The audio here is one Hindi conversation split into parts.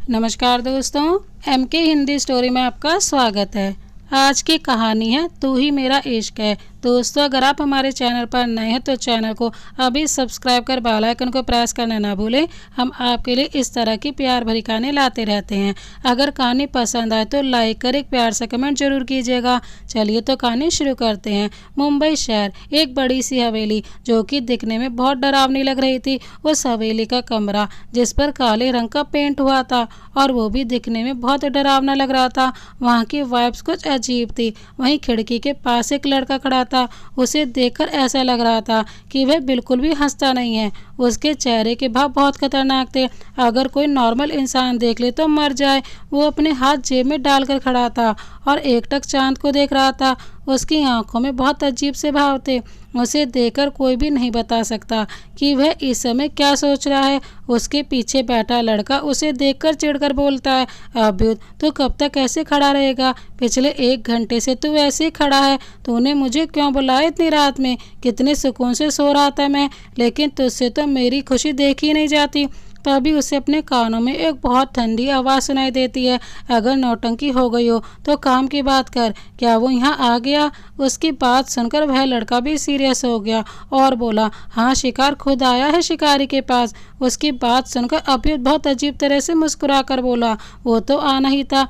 नमस्कार दोस्तों, एमके हिंदी स्टोरी में आपका स्वागत है। आज की कहानी है तू ही मेरा इश्क है। दोस्तों, अगर आप हमारे चैनल पर नए हैं तो चैनल को अभी सब्सक्राइब कर बेल आइकन को प्रेस करना ना भूलें। हम आपके लिए इस तरह की प्यार भरी कहानी लाते रहते हैं। अगर कहानी पसंद आए तो लाइक कर एक प्यार से कमेंट जरूर कीजिएगा। चलिए तो कहानी शुरू करते हैं। मुंबई शहर, एक बड़ी सी हवेली जो कि दिखने में बहुत डरावनी लग रही थी। उस हवेली का कमरा जिस पर काले रंग का पेंट हुआ था और वो भी दिखने में बहुत डरावना लग रहा था। वहाँ की वाइब्स कुछ अजीब थी। वहीं खिड़की के पास एक लड़का खड़ा था। उसे देखकर ऐसा लग रहा था कि वह बिल्कुल भी हंसता नहीं है। उसके चेहरे के भाव बहुत खतरनाक थे। अगर कोई नॉर्मल इंसान देख ले तो मर जाए। वो अपने हाथ जेब में डालकर खड़ा था और एकटक चांद को देख रहा था। उसकी आंखों में बहुत अजीब से भाव थे। उसे देखकर कोई भी नहीं बता सकता कि वह इस समय क्या सोच रहा है। उसके पीछे बैठा लड़का उसे देखकर चिढ़कर बोलता है, अभ्युत, तू कब तक ऐसे खड़ा रहेगा? पिछले 1 घंटे से तू ऐसे ही खड़ा है। तूने मुझे क्यों बुलाया इतनी रात में? कितने सुकून से सो रहा था मैं, लेकिन तुझसे तो मेरी खुशी देखी नहीं जाती। तभी उसे अपने कानों में एक बहुत ठंडी आवाज़ सुनाई देती है, अगर नौटंकी हो गई हो तो काम की बात कर। क्या वो यहाँ आ गया? उसकी बात सुनकर वह लड़का भी सीरियस हो गया और बोला, हाँ, शिकार खुद आया है शिकारी के पास। उसकी बात सुनकर अभ्युत बहुत अजीब तरह से मुस्कुरा कर बोला, वो तो आना ही था।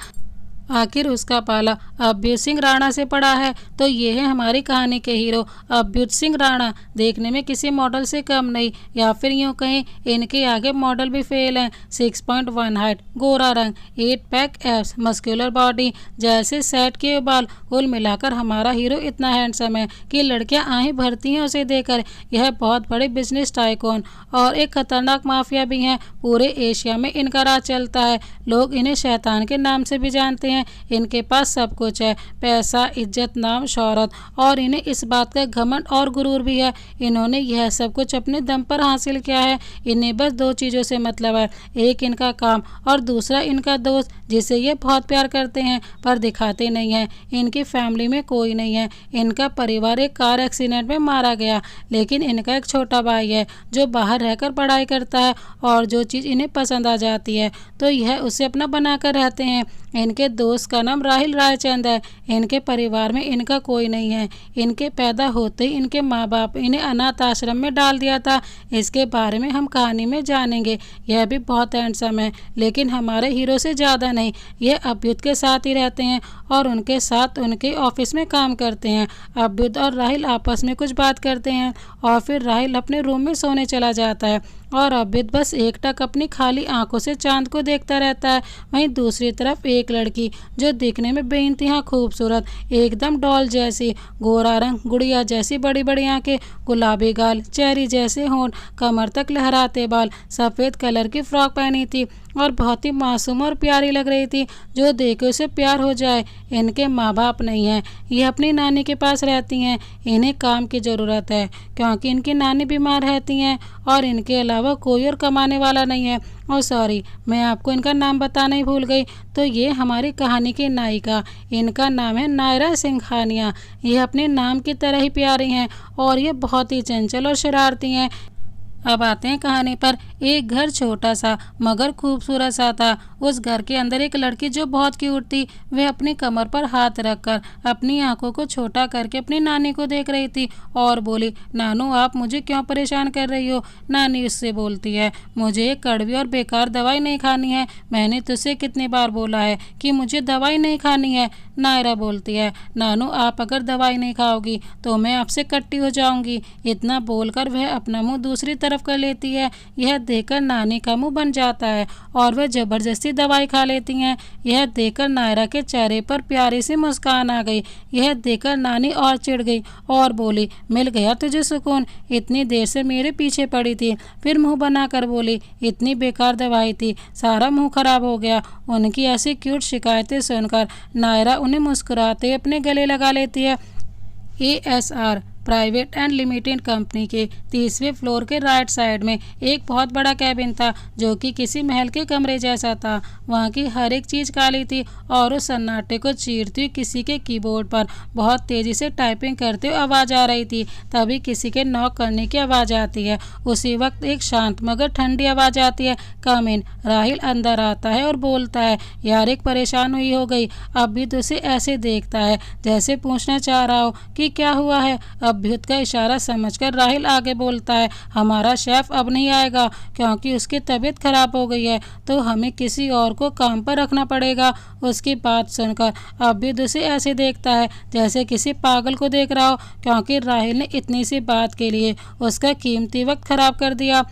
आखिर उसका पाला अभ्युत सिंह राणा से पड़ा है। तो ये है हमारी कहानी के हीरो अभ्युत सिंह राणा। देखने में किसी मॉडल से कम नहीं, या फिर यूँ कहें इनके आगे मॉडल भी फेल हैं। 6.1 हाइट, गोरा रंग, 8 पैक एब्स, मस्कुलर बॉडी, जैसे सेट के बाल। कुल मिलाकर हमारा हीरो इतना हैंडसम है कि लड़कियां आहें भरती हैं उसे देखकर। यह बहुत बड़े बिजनेस टाइकून और एक खतरनाक माफिया भी हैं। पूरे एशिया में इनका राज चलता है। लोग इन्हें शैतान के नाम से भी जानते हैं। इनके पास सब कुछ है, पैसा, इज्जत, नाम, शोहरत, और इन्हें इस बात का घमंड और गुरूर भी है। इन्होंने यह सब कुछ अपने दम पर हासिल किया है। इन्हें बस 2 चीज़ों से मतलब है, एक इनका काम और दूसरा इनका दोस्त जिसे ये बहुत प्यार करते हैं पर दिखाते नहीं हैं। इनकी फैमिली में कोई नहीं है। इनका परिवार एक कार एक्सीडेंट में मारा गया, लेकिन इनका एक छोटा भाई है जो बाहर रहकर पढ़ाई करता है और जो चीज़ इन्हें पसंद आ जाती है तो यह उसे अपना बनाकर रहते हैं। इनके दोस्त का नाम राहिल रायचंद है। इनके परिवार में इनका कोई नहीं है। इनके पैदा होते ही इनके माँ बाप इन्हें अनाथ आश्रम में डाल दिया था। इसके बारे में हम कहानी में जानेंगे। यह भी बहुत हैंडसम है, लेकिन हमारे हीरो से ज़्यादा नहीं। ये अभ्युत के साथ ही रहते हैं और उनके साथ उनके ऑफिस में काम करते हैं। अभ्युत और राहिल आपस में कुछ बात करते हैं और फिर राहिल अपने रूम में सोने चला जाता है और अभ्युत बस एकटक अपनी खाली आंखों से चांद को देखता रहता है। वहीं दूसरी तरफ एक लड़की जो दिखने में बेइंतहा खूबसूरत, एकदम डॉल जैसी, गोरा रंग, गुड़िया जैसी बड़ी बड़ी आंखें, गुलाबी गाल, चेरी जैसे होंठ, कमर तक लहराते बाल, सफ़ेद कलर की फ्रॉक पहनी थी और बहुत ही मासूम और प्यारी लग रही थी। जो देखे उसे प्यार हो जाए। इनके माँ बाप नहीं हैं। ये अपनी नानी के पास रहती हैं। इन्हें काम की ज़रूरत है क्योंकि इनकी नानी बीमार रहती हैं और इनके अलावा कोई और कमाने वाला नहीं है। और सॉरी, मैं आपको इनका नाम बताना ही भूल गई। तो ये हमारी कहानी की नायिका, इनका नाम है नायरा सिंघानिया। ये अपने नाम की तरह ही प्यारी हैं और ये बहुत ही चंचल और शरारती हैं। अब आते हैं कहानी पर। एक घर छोटा सा मगर खूबसूरत सा था। उस घर के अंदर एक लड़की जो बहुत क्यूट थी। वह अपनी कमर पर हाथ रखकर अपनी आंखों को छोटा करके अपनी नानी को देख रही थी और बोली, नानू, आप मुझे क्यों परेशान कर रही हो? नानी उससे बोलती है, मुझे एक कड़वी और बेकार दवाई नहीं खानी है। मैंने तुझसे कितनी बार बोला है कि मुझे दवाई नहीं खानी है। नायरा बोलती है, नानू, आप अगर दवाई नहीं खाओगी तो मैं आपसे कट्टी हो जाऊंगी। इतना बोलकर वह अपना मुंह दूसरी तरफ कर लेती है। यह देखकर नानी का मुंह बन जाता है और वह जबरदस्ती दवाई खा लेती हैं। यह देखकर नायरा के चेहरे पर प्यारी सी मुस्कान आ गई। यह देखकर नानी और चिढ़ गई और बोली, मिल गया तुझे सुकून? इतनी देर से मेरे पीछे पड़ी थी। फिर मुंह बनाकर बोली, इतनी बेकार दवाई थी, सारा मुंह खराब हो गया। उनकी ऐसी क्यूट शिकायतें सुनकर नायरा उन्हें मुस्कुराते अपने गले लगा लेती है। ASR private and limited company के 30वें फ्लोर के राइट साइड में एक बहुत बड़ा कैबिन था जो कि किसी महल के कमरे जैसा था। वहाँ की हर एक चीज़ काली थी और उस सन्नाटे को चीरती हुई किसी के कीबोर्ड पर बहुत तेज़ी से टाइपिंग करते हुए आवाज़ आ रही थी। तभी किसी के नॉक करने की आवाज़ आती है। उसी वक्त एक शांत मगर ठंडी आवाज़ आती है, कम इन। राहिल अंदर आता है और बोलता है, यार एक परेशान हुई हो गई। अभ्युत उसे ऐसे देखता है जैसे पूछना चाह रहा हो कि क्या हुआ है। अभ्युत का इशारा समझकर राहिल आगे बोलता है, हमारा शेफ अब नहीं आएगा क्योंकि उसकी तबीयत खराब हो गई है, तो हमें किसी और को काम पर रखना पड़ेगा। उसकी बात सुनकर अभ्युत उसे ऐसे देखता है जैसे किसी पागल को देख रहा हो क्योंकि राहिल ने इतनी सी बात के लिए उसका कीमती वक्त खराब कर दिया।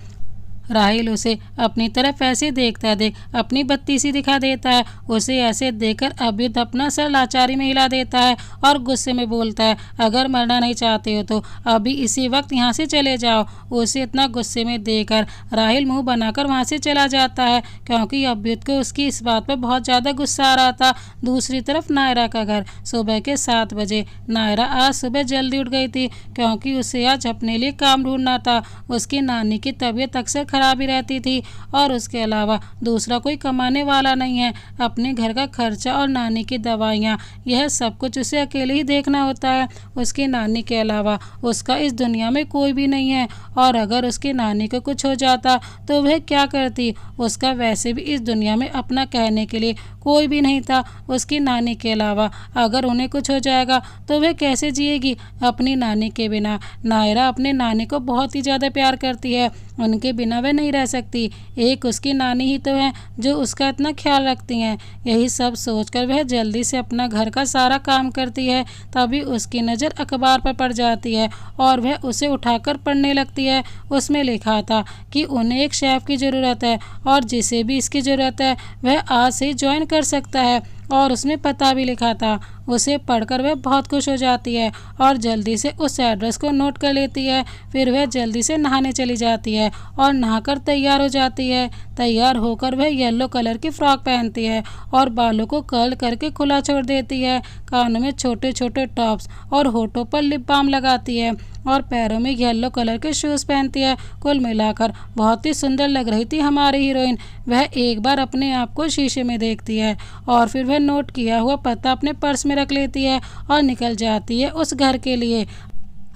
राहिल उसे अपनी तरफ ऐसे देखता देख अपनी बत्ती सी दिखा देता है। उसे ऐसे देखकर अभ्युत अपना सर लाचारी में हिला देता है और गुस्से में बोलता है, अगर मरना नहीं चाहते हो तो अभी इसी वक्त यहाँ से चले जाओ। उसे इतना गुस्से में देखकर राहिल मुंह बनाकर वहाँ से चला जाता है क्योंकि अभ्युत को उसकी इस बात पर बहुत ज़्यादा गुस्सा आ रहा था। दूसरी तरफ नायरा का घर। सुबह के 7 बजे। नायरा आज सुबह जल्दी उठ गई थी क्योंकि उसे आज अपने लिए काम ढूंढना था। उसकी नानी की तबीयत अक्सर खराब ही रहती थी और उसके अलावा दूसरा कोई कमाने वाला नहीं है। अपने घर का खर्चा और नानी की दवाइयाँ, यह सब कुछ उसे अकेले ही देखना होता है। उसकी नानी के अलावा उसका इस दुनिया में कोई भी नहीं है और अगर उसकी नानी को कुछ हो जाता तो वह क्या करती। उसका वैसे भी इस दुनिया में अपना कहने के लिए कोई भी नहीं था उसकी नानी के अलावा। अगर उन्हें कुछ हो जाएगा तो वह कैसे जिएगी अपनी नानी के बिना। नायरा अपने नानी को बहुत ही ज़्यादा प्यार करती है, उनके बिना वह नहीं रह सकती। एक उसकी नानी ही तो है जो उसका इतना ख्याल रखती हैं। यही सब सोचकर वह जल्दी से अपना घर का सारा काम करती है। तभी उसकी नज़र अखबार पर पड़ जाती है और वह उसे उठाकर पढ़ने लगती है। उसमें लिखा था कि उन्हें एक शेफ़ की ज़रूरत है और जिसे भी इसकी ज़रूरत है वह आज से ज्वाइन कर सकता है और उसने पता भी लिखा था। उसे पढ़कर वह बहुत खुश हो जाती है और जल्दी से उस एड्रेस को नोट कर लेती है। फिर वह जल्दी से नहाने चली जाती है और नहाकर तैयार हो जाती है। तैयार होकर वह येलो कलर की फ्रॉक पहनती है और बालों को कर्ल करके खुला छोड़ देती है। कानों में छोटे छोटे टॉप्स और होठों पर लिप बाम लगाती है और पैरों में येलो कलर के शूज़ पहनती है। कुल मिलाकर बहुत ही सुंदर लग रही थी हमारी हीरोइन। वह एक बार अपने आप को शीशे में देखती है और फिर वह नोट किया हुआ पता अपने पर्स में रख लेती है और निकल जाती है उस घर के लिए।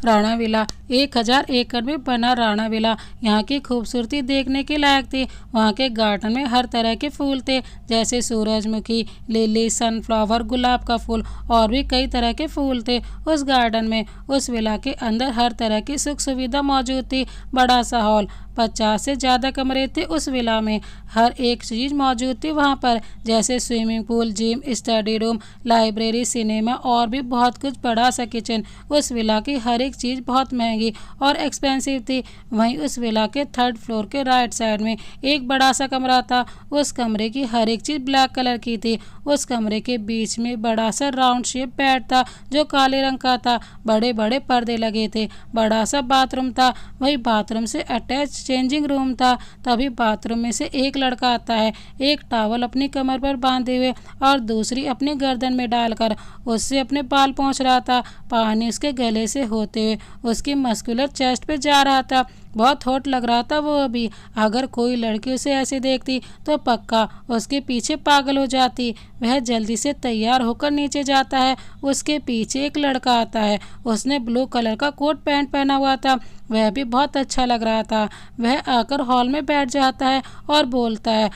राणा विला 1000 एकड़ में बना राणा विला यहाँ की खूबसूरती देखने के लायक थी। वहाँ के गार्डन में हर तरह के फूल थे जैसे सूरजमुखी, लिली, सनफ्लावर, गुलाब का फूल और भी कई तरह के फूल थे उस गार्डन में। उस विला के अंदर हर तरह की सुख सुविधा मौजूद थी। बड़ा सा हॉल, 50 से ज़्यादा कमरे थे उस विला में। हर एक चीज़ मौजूद थी वहाँ पर जैसे swimming pool, gym, study room, library, cinema और भी बहुत कुछ। बड़ा सा किचन। उस विला की हर एक चीज़ बहुत महंगी और एक्सपेंसिव थी। वहीं उस विला के 3rd फ्लोर के राइट साइड में एक बड़ा सा कमरा था। उस कमरे की हर एक चीज़ ब्लैक कलर की थी। उस कमरे के बीच में बड़ा सा राउंड शेप बेड था जो काले रंग का था। बड़े बड़े पर्दे लगे थे। बड़ा सा बाथरूम था। वही बाथरूम से अटैच चेंजिंग रूम था। तभी बाथरूम में से एक लड़का आता है, एक टॉवल अपनी कमर पर बांधे हुए और दूसरी अपने गर्दन में डालकर उससे अपने बाल पोंछ रहा था। पानी उसके गले से होते हुए उसकी मस्कुलर चेस्ट पे जा रहा था। बहुत हॉट लग रहा था वो अभी। अगर कोई लड़की उसे ऐसे देखती तो पक्का उसके पीछे पागल हो जाती। वह जल्दी से तैयार होकर नीचे जाता है। उसके पीछे एक लड़का आता है। उसने ब्लू कलर का कोट पैंट पहना हुआ था। वह भी बहुत अच्छा लग रहा था। वह आकर हॉल में बैठ जाता है और बोलता है,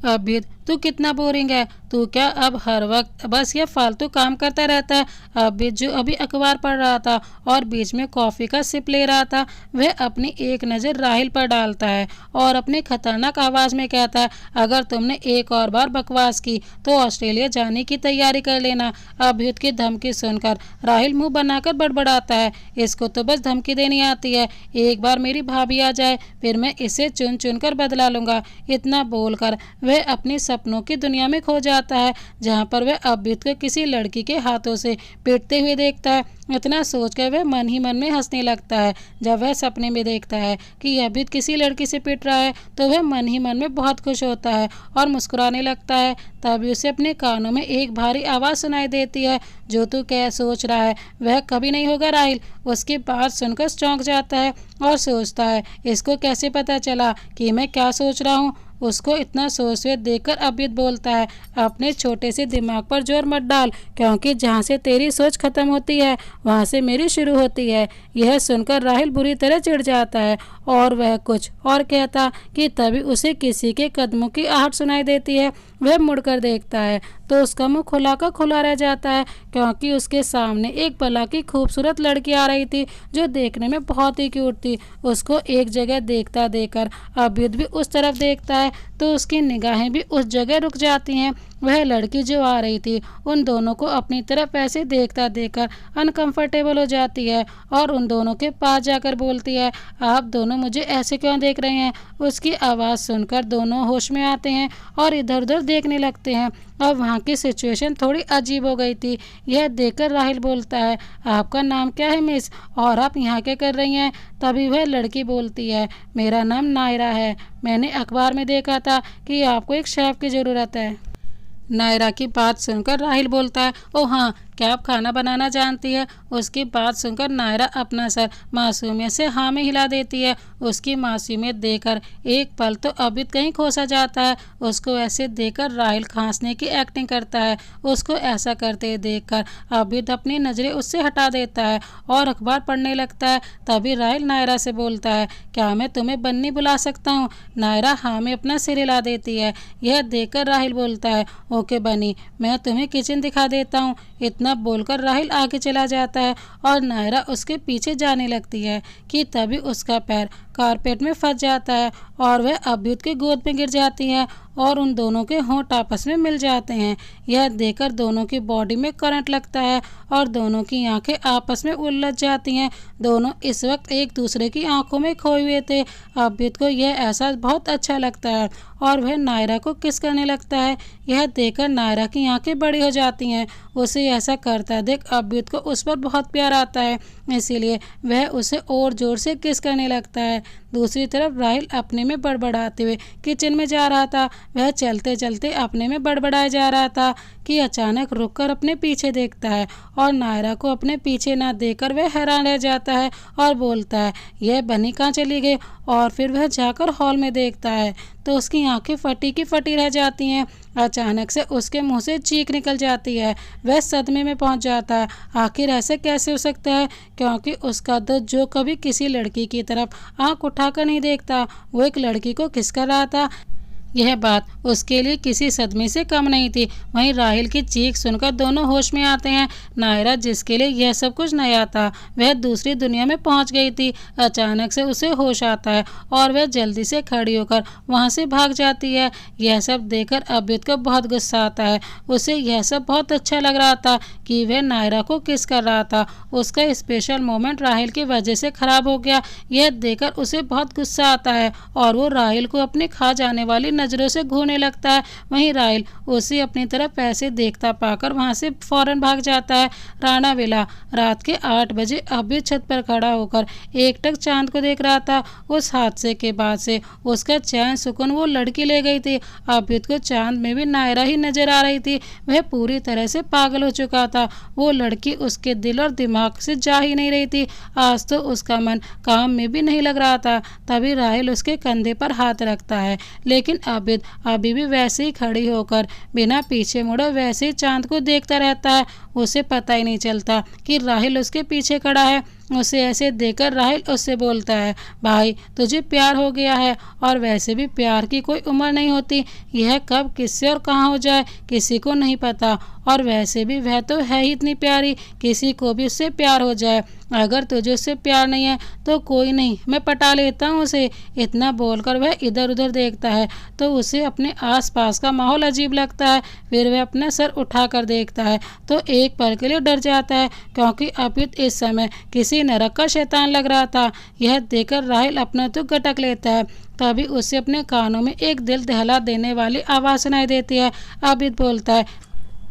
अभ्युत तू कितना बोरिंग है। तू क्या अब हर वक्त बस ये फालतू काम करता रहता है। अभ्युत जो अभी अखबार पढ़ रहा था और बीच में कॉफ़ी का सिप ले रहा था, वह अपनी एक नज़र राहिल पर डालता है और अपनी खतरनाक आवाज़ में कहता है, अगर तुमने एक और बार बकवास की तो ऑस्ट्रेलिया जाने की तैयारी कर लेना। अभ्युत की धमकी सुनकर राहिल मुंह बनाकर बड़बड़ाता है, इसको तो बस धमकी देनी आती है। एक बार मेरी भाभी आ जाए फिर मैं इसे चुन चुन कर बदला लूँगा। इतना बोलकर वह अपनी सपनों की दुनिया में खो जाता है जहां पर वह अभ्युत को किसी लड़की के हाथों से पीटते हुए देखता है। इतना सोचकर वह मन ही मन में हंसने लगता है। जब वह सपने में देखता है कि अभित किसी लड़की से पिट रहा है तो वह मन ही मन में बहुत खुश होता है और मुस्कुराने लगता है। तभी उसे अपने कानों में एक भारी आवाज़ सुनाई देती है, जो तू क्या सोच रहा है, वह कभी नहीं होगा राहिल। उसकी बात सुनकर चौंक जाता है और सोचता है, इसको कैसे पता चला कि मैं क्या सोच रहा हूँ। उसको इतना सोचते देखकर अभित बोलता है, अपने छोटे से दिमाग पर जोर मत डाल, क्योंकि जहाँ से तेरी सोच खत्म होती है वहाँ से मेरी शुरू होती है। यह सुनकर राहिल बुरी तरह चिढ़ जाता है और वह कुछ और कहता कि तभी उसे किसी के कदमों की आहट सुनाई देती है। वह मुड़कर देखता है तो उसका मुंह खुला का खुला रह जाता है, क्योंकि उसके सामने एक भला की खूबसूरत लड़की आ रही थी जो देखने में बहुत ही क्यूट थी। उसको एक जगह देखता देखकर अभित भी उस तरफ देखता है तो उसकी निगाहें भी उस जगह रुक जाती हैं। वह लड़की जो आ रही थी उन दोनों को अपनी तरफ ऐसे देखता देखकर अनकंफर्टेबल हो जाती है और उन दोनों के पास जाकर बोलती है, आप दोनों मुझे ऐसे क्यों देख रहे हैं। उसकी आवाज़ सुनकर दोनों होश में आते हैं और इधर उधर देखने लगते हैं। अब वहाँ की सिचुएशन थोड़ी अजीब हो गई थी। यह देखकर राहिल बोलता है, आपका नाम क्या है मिस, और आप यहाँ क्या कर रही हैं। तभी वह लड़की बोलती है, मेरा नाम नायरा है, मैंने अखबार में देखा था कि आपको एक शेफ की ज़रूरत है। नायरा की बात सुनकर राहिल बोलता है, ओ हाँ, क्या आप खाना बनाना जानती है। उसकी बात सुनकर नायरा अपना सर मासूमियत से हाँ में हिला देती है। उसकी मासूमियत देखकर एक पल तो अभित कहीं खोसा जाता है। उसको ऐसे देखकर राहिल खांसने की एक्टिंग करता है। उसको ऐसा करते देखकर अभित अपनी नज़रें उससे हटा देता है और अखबार पढ़ने लगता है। तभी राहिल नायरा से बोलता है, क्या मैं तुम्हें बन्नी बुला सकता हूँ। नायरा हाँ में अपना सिर हिला देती है। यह देखकर राहिल बोलता है, ओके बनी, मैं तुम्हें किचन दिखा देता हूँ। इतना बोलकर राहिल आगे चला जाता है और नायरा उसके पीछे जाने लगती है कि तभी उसका पैर कारपेट में फंस जाता है और वह अभित की गोद में गिर जाती है और उन दोनों के होंठ आपस में मिल जाते हैं। यह देखकर दोनों की बॉडी में करंट लगता है और दोनों की आंखें आपस में उलझ जाती हैं। दोनों इस वक्त एक दूसरे की आंखों में खोए हुए थे। अभित को यह एहसास बहुत अच्छा लगता है और वह नायरा को किस करने लगता है। यह देखकर नायरा की आंखें बड़ी हो जाती हैं। उसे ऐसा करता देख अभित को उस पर बहुत प्यार आता है, इसीलिए वह उसे और जोर से किस करने लगता है। दूसरी तरफ राहिल अपने में बड़बड़ाते हुए किचन में जा रहा था। वह चलते चलते अपने में बड़बड़ाए जा रहा था कि अचानक रुककर अपने पीछे देखता है और नायरा को अपने पीछे ना देखकर वह हैरान रह जाता है और बोलता है, यह बनी कहाँ चली गई। और फिर वह जाकर हॉल में देखता है तो उसकी आंखें फटी की फटी रह जाती हैं। अचानक से उसके मुंह से चीख निकल जाती है। वह सदमे में पहुंच जाता है, आखिर ऐसे कैसे हो सकता है, क्योंकि उसका दोस्त जो कभी किसी लड़की की तरफ आंख उठाकर नहीं देखता, वो एक लड़की को किस कर रहा था। यह बात उसके लिए किसी सदमे से कम नहीं थी। वहीं राहिल की चीख सुनकर दोनों होश में आते हैं। नायरा, जिसके लिए यह सब कुछ नया था, वह दूसरी दुनिया में पहुंच गई थी। अचानक से उसे होश आता है और वह जल्दी से खड़ी होकर वहां से भाग जाती है। यह सब देखकर अभित को बहुत गुस्सा आता है। उसे यह सब बहुत अच्छा लग रहा था कि वह नायरा को किस कर रहा था। उसका स्पेशल मोमेंट राहिल की वजह से खराब हो गया। यह देखकर उसे बहुत गुस्सा आता है और वो राहिल को अपने खा जाने वाली नजरों से घूरने लगता है। वहीं राहिल उसे अपनी तरफ ऐसे देखता पाकर वहां से फौरन भाग जाता है। राणा वेला रात के 8 बजे अभी छत पर खड़ा होकर एकटक चांद को देख रहा था। उस हादसे के बाद से उसका चैन सुकून वो लड़की ले गई थी। अभित को चांद में भी नायरा ही नजर आ रही थी। वह पूरी तरह से पागल हो चुका था। वो लड़की उसके दिल और दिमाग से जा ही नहीं रही थी। आज तो उसका मन काम में भी नहीं लग रहा था। तभी राहिल उसके कंधे पर हाथ रखता है, लेकिन अभित अभी भी वैसे ही खड़ी होकर बिना पीछे मुड़े वैसे ही चांद को देखता रहता है। उसे पता ही नहीं चलता कि राहिल उसके पीछे खड़ा है। उसे ऐसे देखकर राहिल उससे बोलता है, भाई तुझे प्यार हो गया है, और वैसे भी प्यार की कोई उम्र नहीं होती। यह कब किससे और कहाँ हो जाए किसी को नहीं पता, और वैसे भी वह तो है ही इतनी प्यारी, किसी को भी उससे प्यार हो जाए। अगर तुझे उससे प्यार नहीं है तो कोई नहीं, मैं पटा लेता हूँ उसे। इतना बोलकर वह इधर उधर देखता है तो उसे अपने आसपास का माहौल अजीब लगता है। फिर वह अपना सर उठाकर देखता है तो एक पल के लिए डर जाता है, क्योंकि अभित इस समय किसी नरक का शैतान लग रहा था। यह देखकर राहिल अपना तो गटक लेता है। तभी उसे अपने कानों में एक दिल दहला देने वाली आवाज़ सुनाई देती है। अभित बोलता है,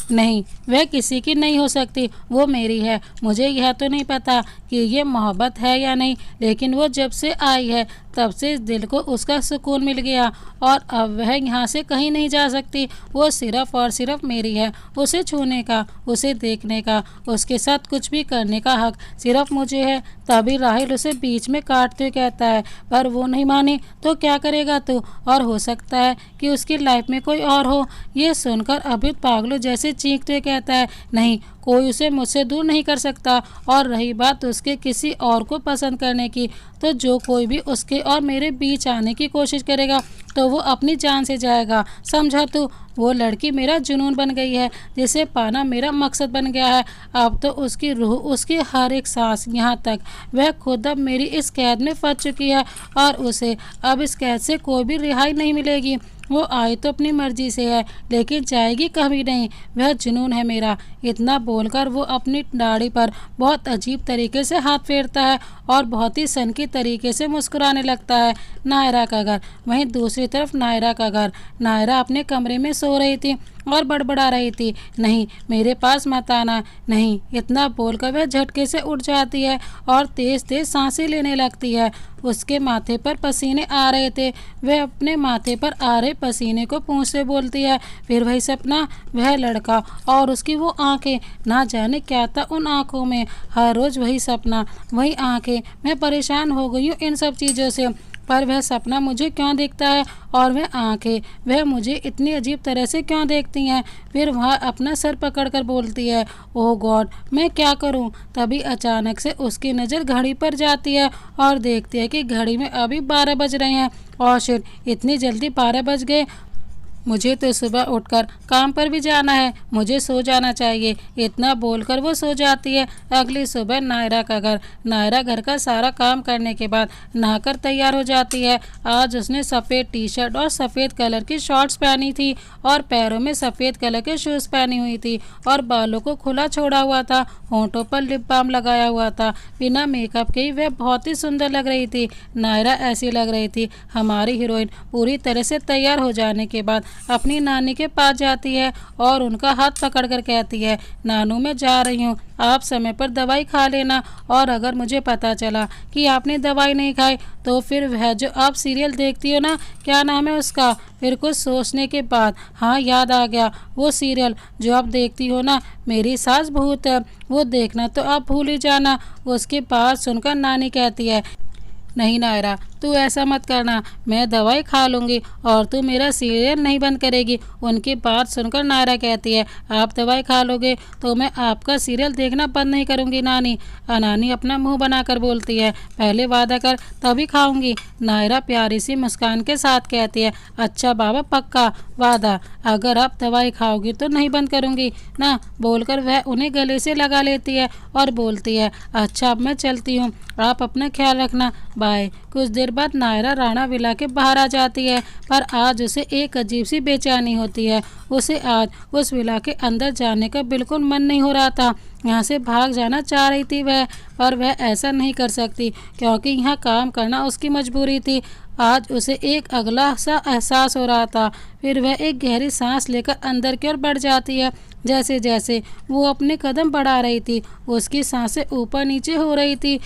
नहीं, वह किसी की नहीं हो सकती, वो मेरी है। मुझे यह तो नहीं पता कि ये मोहब्बत है या नहीं, लेकिन वो जब से आई है तब से इस दिल को उसका सुकून मिल गया और अब वह यहाँ से कहीं नहीं जा सकती। वो सिर्फ और सिर्फ मेरी है। उसे छूने का, उसे देखने का, उसके साथ कुछ भी करने का हक सिर्फ मुझे है। तभी राहिल उसे बीच में काटते हुए कहता है, पर वो नहीं मानी तो क्या करेगा तू? और हो सकता है कि उसकी लाइफ में कोई और हो। ये सुनकर अभित पागलों जैसे चीखते हुए कहता है, नहीं, कोई उसे मुझसे दूर नहीं कर सकता। और रही बात उसके किसी और को पसंद करने की, तो जो कोई भी उसके और मेरे बीच आने की कोशिश करेगा तो वो अपनी जान से जाएगा, समझा तू? वो लड़की मेरा जुनून बन गई है, जिसे पाना मेरा मकसद बन गया है। अब तो उसकी रूह, उसकी हर एक सांस, यहाँ तक वह खुद अब मेरी इस कैद में फंस चुकी है और उसे अब इस कैद से कोई भी रिहाई नहीं मिलेगी। वो आई तो अपनी मर्जी से है, लेकिन जाएगी कभी नहीं। वह जुनून है मेरा। इतना बोलकर वो अपनी दाढ़ी पर बहुत अजीब तरीके से हाथ फेरता है और बहुत ही सनकी तरीके से मुस्कुराने लगता है। नायरा का घर, वहीं दूसरी तरफ नायरा का घर। नायरा अपने कमरे में सो रही थी और बड़बड़ा रही थी, नहीं, मेरे पास मत आना, नहीं। इतना बोलकर वह झटके से उठ जाती है और तेज तेज सांसें लेने लगती है। उसके माथे पर पसीने आ रहे थे। वह अपने माथे पर आ रहे पसीने को पूंछ से बोलती है, फिर वही सपना, वह लड़का और उसकी वो आंखें। ना जाने क्या था उन आंखों में। हर रोज़ वही सपना, वही आंखें। मैं परेशान हो गई हूँ इन सब चीज़ों से। पर वह सपना मुझे क्यों दिखता है और वह आंखें, वह मुझे इतनी अजीब तरह से क्यों देखती हैं? फिर वह अपना सर पकड़कर बोलती है, ओह गॉड, मैं क्या करूं? तभी अचानक से उसकी नज़र घड़ी पर जाती है और देखती है कि घड़ी में अभी 12 बज रहे हैं। और शिट, इतनी जल्दी 12 बज गए। मुझे तो सुबह उठकर काम पर भी जाना है, मुझे सो जाना चाहिए। इतना बोलकर वो सो जाती है। अगली सुबह नायरा का घर। नायरा घर का सारा काम करने के बाद नहाकर तैयार हो जाती है। आज उसने सफ़ेद टी शर्ट और सफ़ेद कलर की शॉर्ट्स पहनी थी और पैरों में सफ़ेद कलर के शूज़ पहनी हुई थी और बालों को खुला छोड़ा हुआ था। होंठों पर लिप बाम लगाया हुआ था। बिना मेकअप के ही वह बहुत ही सुंदर लग रही थी। नायरा ऐसी लग रही थी। हमारी हीरोइन पूरी तरह से तैयार हो जाने के बाद अपनी नानी के पास जाती है और उनका हाथ पकड़कर कहती है, नानू मैं जा रही हूँ, आप समय पर दवाई खा लेना। और अगर मुझे पता चला कि आपने दवाई नहीं खाई तो फिर वह जो आप सीरियल देखती हो ना, क्या नाम है उसका? फिर कुछ सोचने के बाद, हाँ याद आ गया, वो सीरियल जो आप देखती हो ना, मेरी सास भूत है, वो देखना तो आप भूल ही जाना। उसकी बात सुनकर नानी कहती है, नहीं नायरा, तू ऐसा मत करना, मैं दवाई खा लूँगी और तू मेरा सीरियल नहीं बंद करेगी। उनकी बात सुनकर नायरा कहती है, आप दवाई खा लोगे तो मैं आपका सीरियल देखना बंद नहीं करूँगी नानी। नानी अपना मुंह बनाकर बोलती है, पहले वादा कर तभी खाऊंगी। नायरा प्यारी सी मुस्कान के साथ कहती है, अच्छा बाबा पक्का वादा, अगर आप दवाई खाओगी तो नहीं बंद करूँगी ना। बोलकर वह उन्हें गले से लगा लेती है और बोलती है, अच्छा अब मैं चलती हूँ, आप अपना ख्याल रखना, बाय। कुछ देर बाद नायरा राणा विला के बाहर आ जाती है, पर आज उसे एक अजीब सी बेचैनी होती है। उसे आज उस विला के अंदर जाने का बिल्कुल मन नहीं हो रहा था। यहाँ से भाग जाना चाह रही थी वह, पर वह ऐसा नहीं कर सकती क्योंकि यहाँ काम करना उसकी मजबूरी थी। आज उसे एक अगला सा एहसास हो रहा था। फिर वह एक गहरी सांस लेकर अंदर की ओर बढ़ जाती है। जैसे जैसे वो अपने कदम बढ़ा रही थी, उसकी सांसें ऊपर नीचे हो रही थी।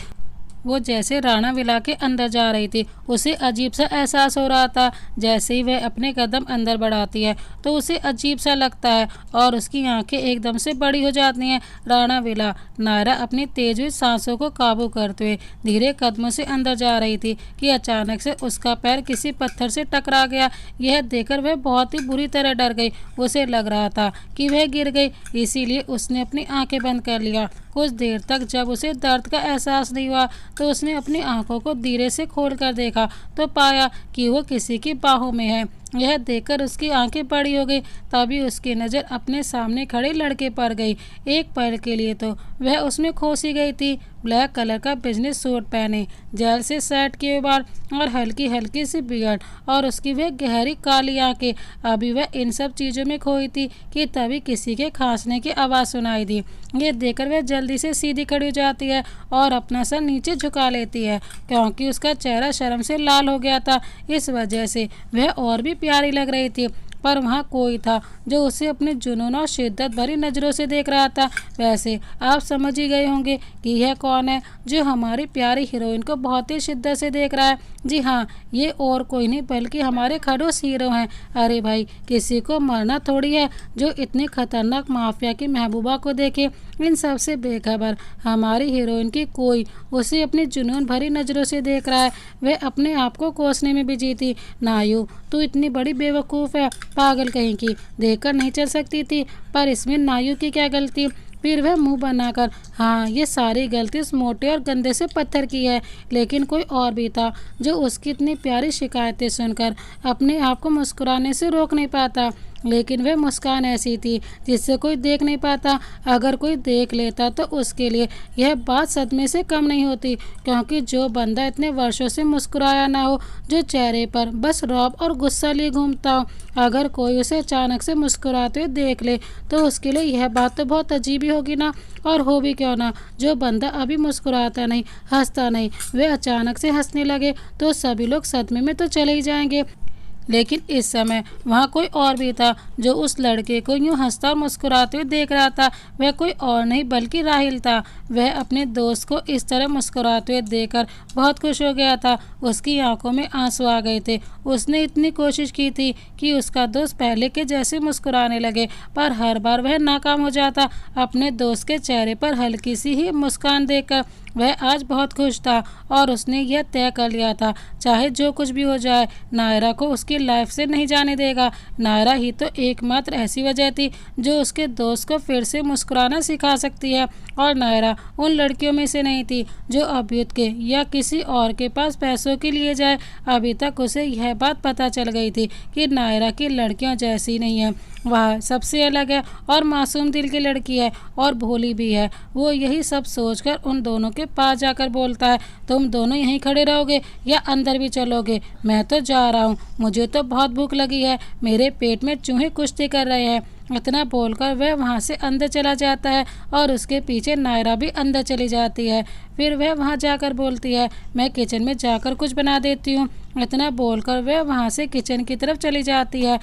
वो जैसे राणा विला के अंदर जा रही थी, उसे अजीब सा एहसास हो रहा था। जैसे ही वह अपने कदम अंदर बढ़ाती है तो उसे अजीब सा लगता है और उसकी आंखें एकदम से बड़ी हो जाती हैं। राणा विला। नायरा अपनी तेज हुई सांसों को काबू करते हुए धीरे कदमों से अंदर जा रही थी कि अचानक से उसका पैर किसी पत्थर से टकरा गया। यह देखकर वह बहुत ही बुरी तरह डर गई। उसे लग रहा था कि वह गिर गई, इसीलिए उसने अपनी आंखें बंद कर लिया। कुछ देर तक जब उसे दर्द का एहसास नहीं हुआ तो उसने अपनी आंखों को धीरे से खोलकर देखा तो पाया कि वो किसी की बाहों में है। यह देखकर उसकी आंखें बड़ी हो गई। तभी उसकी नज़र अपने सामने खड़े लड़के पर गई। एक पल के लिए तो वह उसमें खो सी गई थी। ब्लैक कलर का बिजनेस सूट पहने, जेल से सेट किए बाल और हल्की हल्की सी बियर्ड और उसकी वह गहरी काली आंखें। अभी वह इन सब चीज़ों में खोई थी कि तभी किसी के खांसने की आवाज़ सुनाई दी। ये देखकर वह जल्दी से सीधी खड़ी हो जाती है और अपना सर नीचे झुका लेती है क्योंकि उसका चेहरा शर्म से लाल हो गया था। इस वजह से वह और भी प्यारी लग रही थी। पर वहाँ कोई था जो उसे अपने जुनून और शिद्दत भरी नज़रों से देख रहा था। वैसे आप समझ ही गए होंगे कि यह कौन है जो हमारी प्यारी हीरोइन को बहुत ही शिद्दत से देख रहा है। जी हाँ, ये और कोई नहीं बल्कि हमारे खड़ूस हीरो हैं। अरे भाई, किसी को मरना थोड़ी है जो इतनी खतरनाक माफिया की महबूबा को देखे। इन सब से बेखबर हमारी हीरोइन की कोई उसे अपनी जुनून भरी नज़रों से देख रहा है। वह अपने आप को कोसने में बिजी थी। नायू, तू इतनी बड़ी बेवकूफ़ है, पागल कहीं की, देखकर नहीं चल सकती थी। पर इसमें नायू की क्या गलती? फिर वह मुंह बनाकर, हाँ, ये सारी गलती उस मोटे और गंदे से पत्थर की है। लेकिन कोई और भी था जो उसकी इतनी प्यारी शिकायतें सुनकर अपने आप को मुस्कुराने से रोक नहीं पाता। लेकिन वह मुस्कान ऐसी थी जिससे कोई देख नहीं पाता। अगर कोई देख लेता तो उसके लिए यह बात सदमे से कम नहीं होती, क्योंकि जो बंदा इतने वर्षों से मुस्कुराया ना हो, जो चेहरे पर बस रौब और गुस्सा लिए घूमता हो, अगर कोई उसे अचानक से मुस्कुराते हुए देख ले तो उसके लिए यह बात तो बहुत अजीब ही होगी ना। और हो भी क्यों ना, जो बंदा अभी मुस्कुराता नहीं, हंसता नहीं, वह अचानक से हंसने लगे तो सभी लोग सदमे में तो चले ही जाएंगे। लेकिन इस समय वहाँ कोई और भी था जो उस लड़के को यूं हंसता और मुस्कुराते हुए देख रहा था। वह कोई और नहीं बल्कि राहिल था। वह अपने दोस्त को इस तरह मुस्कुराते हुए देखकर बहुत खुश हो गया था। उसकी आंखों में आंसू आ गए थे। उसने इतनी कोशिश की थी कि उसका दोस्त पहले के जैसे मुस्कुराने लगे, पर हर बार वह नाकाम हो जाता। अपने दोस्त के चेहरे पर हल्की सी ही मुस्कान देखकर वह आज बहुत खुश था और उसने यह तय कर लिया था, चाहे जो कुछ भी हो जाए, नायरा को उसकी लाइफ से नहीं जाने देगा। नायरा ही तो एकमात्र ऐसी वजह थी जो उसके दोस्त को फिर से मुस्कुराना सिखा सकती है। और नायरा उन लड़कियों में से नहीं थी जो अभियुक्त के या किसी और के पास पैसों के लिए जाए। अभी तक उसे यह बात पता चल गई थी कि नायरा की लड़कियां जैसी नहीं है, वह सबसे अलग है और मासूम दिल की लड़की है और भोली भी है। वो यही सब सोचकर उन दोनों के पास जाकर बोलता है, तुम दोनों यहीं खड़े रहोगे या अंदर भी चलोगे? मैं तो जा रहा हूँ, मुझे तो बहुत भूख लगी है, मेरे पेट में चूहे कुश्ती कर रहे हैं। इतना बोलकर वह वहाँ से अंदर चला जाता है और उसके पीछे नायरा भी अंदर चली जाती है। फिर वह वहाँ जाकर बोलती है, मैं किचन में जाकर कुछ बना देती हूँ। इतना बोलकर वह वहाँ से किचन की तरफ चली जाती है।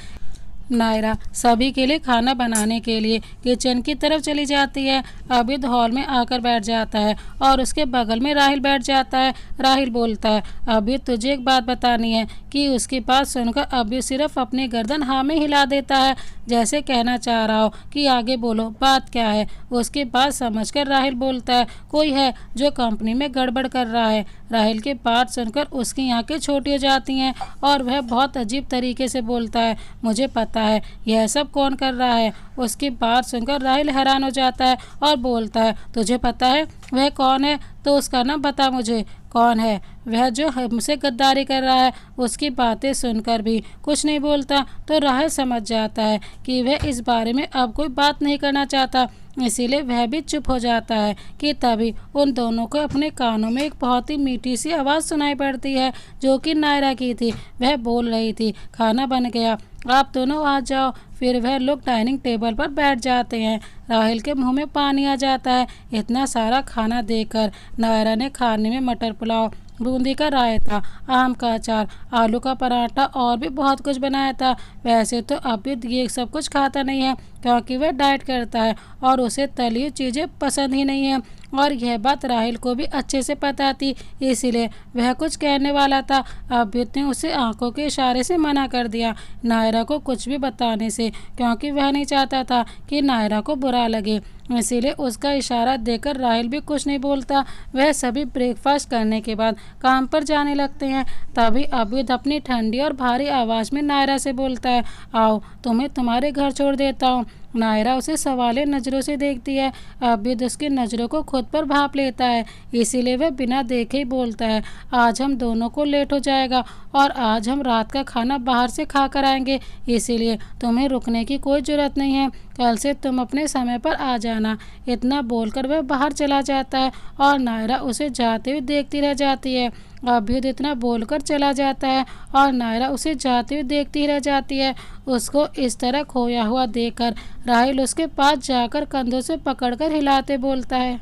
नायरा सभी के लिए खाना बनाने के लिए किचन की तरफ चली जाती है। अभिद हॉल में आकर बैठ जाता है और उसके बगल में राहिल बैठ जाता है। राहिल बोलता है, अभिद, तुझे एक बात बतानी है। कि उसकी बात सुनकर अभिद सिर्फ अपनी गर्दन हाँ में हिला देता है, जैसे कहना चाह रहा हो कि आगे बोलो, बात क्या है। उसकी बात समझकर राहिल बोलता है, कोई है जो कंपनी में गड़बड़ कर रहा है। राहिल की बात सुनकर उसकी आंखें छोटी हो जाती हैं और वह बहुत अजीब तरीके से बोलता है, मुझे पता है यह सब कौन कर रहा है। उसकी बात सुनकर राहिल हैरान हो जाता है और बोलता है, तुझे पता है वह कौन है? तो उसका नाम बता मुझे, कौन है वह जो हमसे गद्दारी कर रहा है। उसकी बातें सुनकर भी कुछ नहीं बोलता तो राहिल समझ जाता है कि वह इस बारे में अब कोई बात नहीं करना चाहता, इसीलिए वह भी चुप हो जाता है। कि तभी उन दोनों को अपने कानों में एक बहुत ही मीठी सी आवाज़ सुनाई पड़ती है जो कि नायरा की थी। वह बोल रही थी, खाना बन गया, आप दोनों आ जाओ। फिर वह लोग डाइनिंग टेबल पर बैठ जाते हैं। राहिल के मुंह में पानी आ जाता है इतना सारा खाना देखकर। नायरा ने खाने में मटर पुलाव, बूंदी का रायता, आम का अचार, आलू का पराठा और भी बहुत कुछ बनाया था। वैसे तो अभी ये सब कुछ खाता नहीं है क्योंकि वह डाइट करता है और उसे तली हुई चीज़ें पसंद ही नहीं है, और यह बात राहिल को भी अच्छे से पता थी, इसीलिए वह कुछ कहने वाला था। अभित ने उसे आंखों के इशारे से मना कर दिया नायरा को कुछ भी बताने से, क्योंकि वह नहीं चाहता था कि नायरा को बुरा लगे। इसीलिए उसका इशारा देकर राहिल भी कुछ नहीं बोलता। वह सभी ब्रेकफास्ट करने के बाद काम पर जाने लगते हैं। तभी अभिद अपनी ठंडी और भारी आवाज़ में नायरा से बोलता है, आओ तुम्हें तुम्हारे घर छोड़ देता हूँ। नायरा उसे सवाले नज़रों से देखती है। अभिद उसकी नज़रों को खुद पर भांप लेता है, इसीलिए वह बिना देखे ही बोलता है, आज हम दोनों को लेट हो जाएगा और आज हम रात का खाना बाहर से खा कर आएंगे, इसीलिए तुम्हें रुकने की कोई ज़रूरत नहीं है, कल से तुम अपने समय पर आ जाना। इतना बोलकर वह बाहर चला जाता है और नायरा उसे जाते हुए देखती रह जाती है। अभिद इतना बोलकर चला जाता है और नायरा उसे जाते हुए देखती रह जाती है। उसको इस तरह खोया हुआ देखकर राहिल उसके पास जाकर कंधों से पकड़कर हिलाते बोलता है,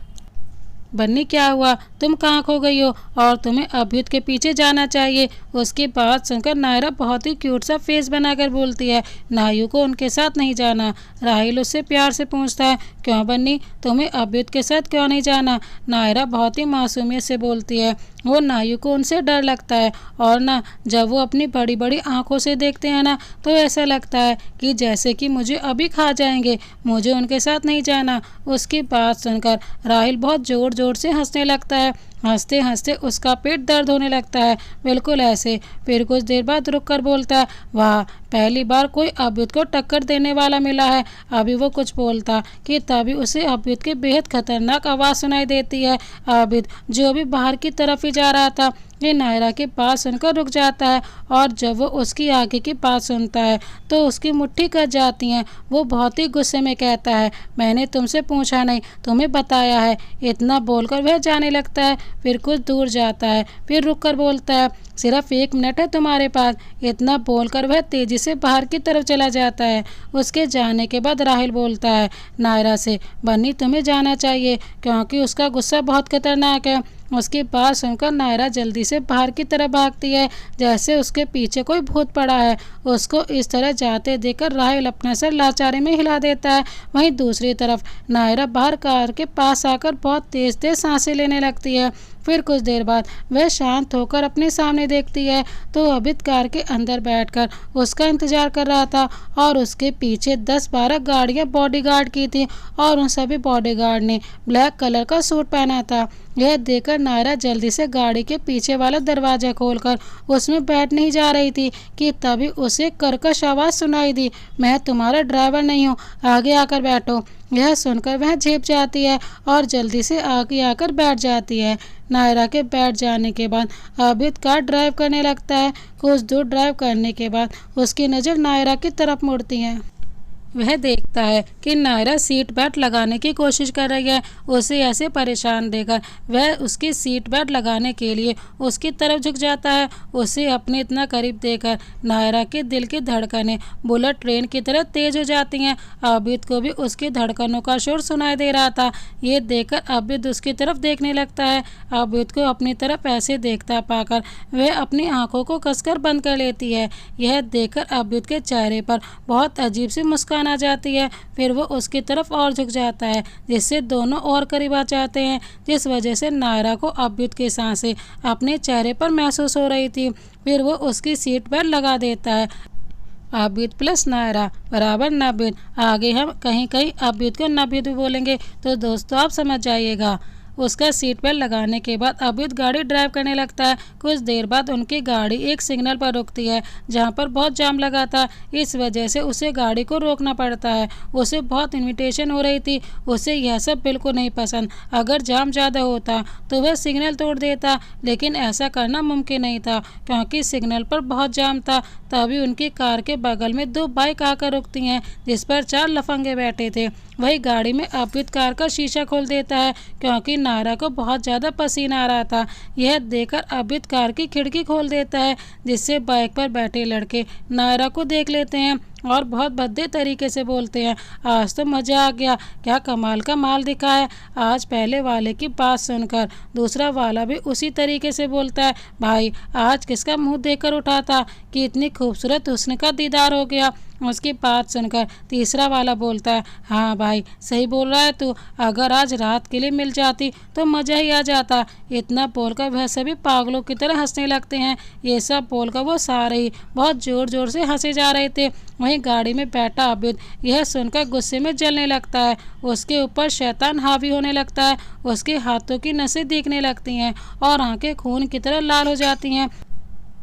बन्नी क्या हुआ, तुम कहाँ खो गई हो और तुम्हें अभ्युत के पीछे जाना चाहिए। उसकी बात सुनकर नायरा बहुत ही क्यूट सा फेस बनाकर बोलती है, नायू को उनके साथ नहीं जाना। राहिल उससे प्यार से पूछता है, क्यों बन्नी, तुम्हें अभ्युत के साथ क्यों नहीं जाना। नायरा बहुत ही मासूमियत से बोलती है, वो नायू को उनसे डर लगता है और ना जब वो अपनी बड़ी बड़ी आंखों से देखते हैं ना तो ऐसा लगता है कि जैसे कि मुझे अभी खा जाएंगे, मुझे उनके साथ नहीं जाना। उसकी बात सुनकर राहिल बहुत जोर जोर से हंसने लगता है। हंसते हंसते उसका पेट दर्द होने लगता है, बिल्कुल ऐसे। फिर कुछ देर बाद रुक कर बोलता है, वाह, पहली बार कोई अभ्युत को टक्कर देने वाला मिला है। अभी वो कुछ बोलता कि तभी उसे अभ्युत की बेहद खतरनाक आवाज़ सुनाई देती है। अभ्युत जो भी बाहर की तरफ ही जा रहा था, ये नायरा की बात सुनकर रुक जाता है और जब वो उसकी आगे की बात सुनता है तो उसकी मुट्ठी कस जाती है। वो बहुत ही गुस्से में कहता है, मैंने तुमसे पूछा नहीं, तुम्हें बताया है। इतना बोलकर वह जाने लगता है। फिर कुछ दूर जाता है, फिर रुक कर बोलता है, सिर्फ 1 मिनट है तुम्हारे पास। इतना बोलकर वह तेजी से बाहर की तरफ चला जाता है। उसके जाने के बाद राहिल बोलता है नायरा से, बन्नी तुम्हें जाना चाहिए क्योंकि उसका गुस्सा बहुत खतरनाक है। उसकी बात सुनकर नायरा जल्दी से बाहर की तरफ भागती है जैसे उसके पीछे कोई भूत पड़ा है। उसको इस तरह जाते देखकर राहिल अपना सर लाचारी में हिला देता है। वहीं दूसरी तरफ नायरा बाहर कार के पास आकर बहुत तेज तेज सांसें लेने लगती है। फिर कुछ देर बाद वह शांत होकर अपने सामने देखती है तो अभित कार के अंदर बैठकर उसका इंतजार कर रहा था और उसके पीछे 10-12 गाड़ियां बॉडीगार्ड की थी और उन सभी बॉडीगार्ड ने ब्लैक कलर का सूट पहना था। यह देखकर नायरा जल्दी से गाड़ी के पीछे वाला दरवाजा खोलकर उसमें बैठने ही जा रही थी कि तभी उसे कर्कश आवाज़ सुनाई दी, मैं तुम्हारा ड्राइवर नहीं हूँ, आगे आकर बैठो। यह सुनकर वह झेप जाती है और जल्दी से आगे आकर बैठ जाती है। नायरा के बैठ जाने के बाद अभित कार ड्राइव करने लगता है। कुछ दूर ड्राइव करने के बाद उसकी नज़र नायरा की तरफ मुड़ती है। वह देखता है कि नायरा सीट बेल्ट लगाने की कोशिश कर रही है। उसे ऐसे परेशान देखकर वह उसकी सीट बेल्ट लगाने के लिए उसकी तरफ झुक जाता है। उसे अपने इतना करीब देखकर नायरा के दिल की धड़कनें बुलेट ट्रेन की तरह तेज हो जाती हैं। अभित को भी उसकी धड़कनों का शोर सुनाई दे रहा था। ये देखकर अभित उसकी तरफ देखने लगता है। अभित को अपनी तरफ ऐसे देखता पाकर वह अपनी आंखों को कसकर बंद कर लेती है। यह देखकर अभित के चेहरे पर बहुत अजीब सी मुस्कान आ जाती है। फिर वो उसकी तरफ और झुक जाता है जिससे दोनों और करीब आ जाते हैं, जिस वजह से नायरा को अभ्युत की सांसें अपने चेहरे पर महसूस हो रही थी। फिर वो उसकी सीट पर लगा देता है। अभ्युत प्लस नायरा बराबर नभ्युत। आगे हम कहीं कहीं अभ्युत को नभ्युत भी बोलेंगे, तो दोस्तों आप समझ जाइएगा। उसका सीट बेल्ट लगाने के बाद अभ्युत गाड़ी ड्राइव करने लगता है। कुछ देर बाद उनकी गाड़ी एक सिग्नल पर रुकती है जहां पर बहुत जाम लगा था। इस वजह से उसे गाड़ी को रोकना पड़ता है। उसे बहुत इन्विटेशन हो रही थी, उसे यह सब बिल्कुल नहीं पसंद। अगर जाम ज़्यादा होता तो वह सिग्नल तोड़ देता, लेकिन ऐसा करना मुमकिन नहीं था क्योंकि सिग्नल पर बहुत जाम था। तभी उनकी कार के बगल में 2 बाइक आकर रुकती हैं जिस पर 4 लफंगे बैठे थे। वही गाड़ी में अभ्युत कार का शीशा खोल देता है क्योंकि नायरा को बहुत ज़्यादा पसीना आ रहा था। यह देखकर अभ्युत कार की खिड़की खोल देता है जिससे बाइक पर बैठे लड़के नायरा को देख लेते हैं और बहुत भद्दे तरीके से बोलते हैं, आज तो मज़ा आ गया, क्या कमाल का माल दिखा है। आज पहले वाले की बात सुनकर दूसरा वाला भी उसी तरीके से बोलता है, भाई आज किसका मुंह देखकर उठा था कि इतनी खूबसूरत हुस्न का दीदार हो गया। उसकी बात सुनकर तीसरा वाला बोलता है, हाँ भाई सही बोल रहा है तू, अगर आज रात के लिए मिल जाती तो मज़ा ही आ जाता। इतना बोलकर वह सभी पागलों की तरह हंसने लगते हैं। ये सब बोलकर वो सारे ही बहुत ज़ोर ज़ोर से हंसे जा रहे थे। वहीं गाड़ी में बैठा अभ्युत यह सुनकर गुस्से में जलने लगता है। उसके ऊपर शैतान हावी होने लगता है। उसके हाथों की नसें दिखने लगती हैं और आंखें खून की तरह लाल हो जाती हैं।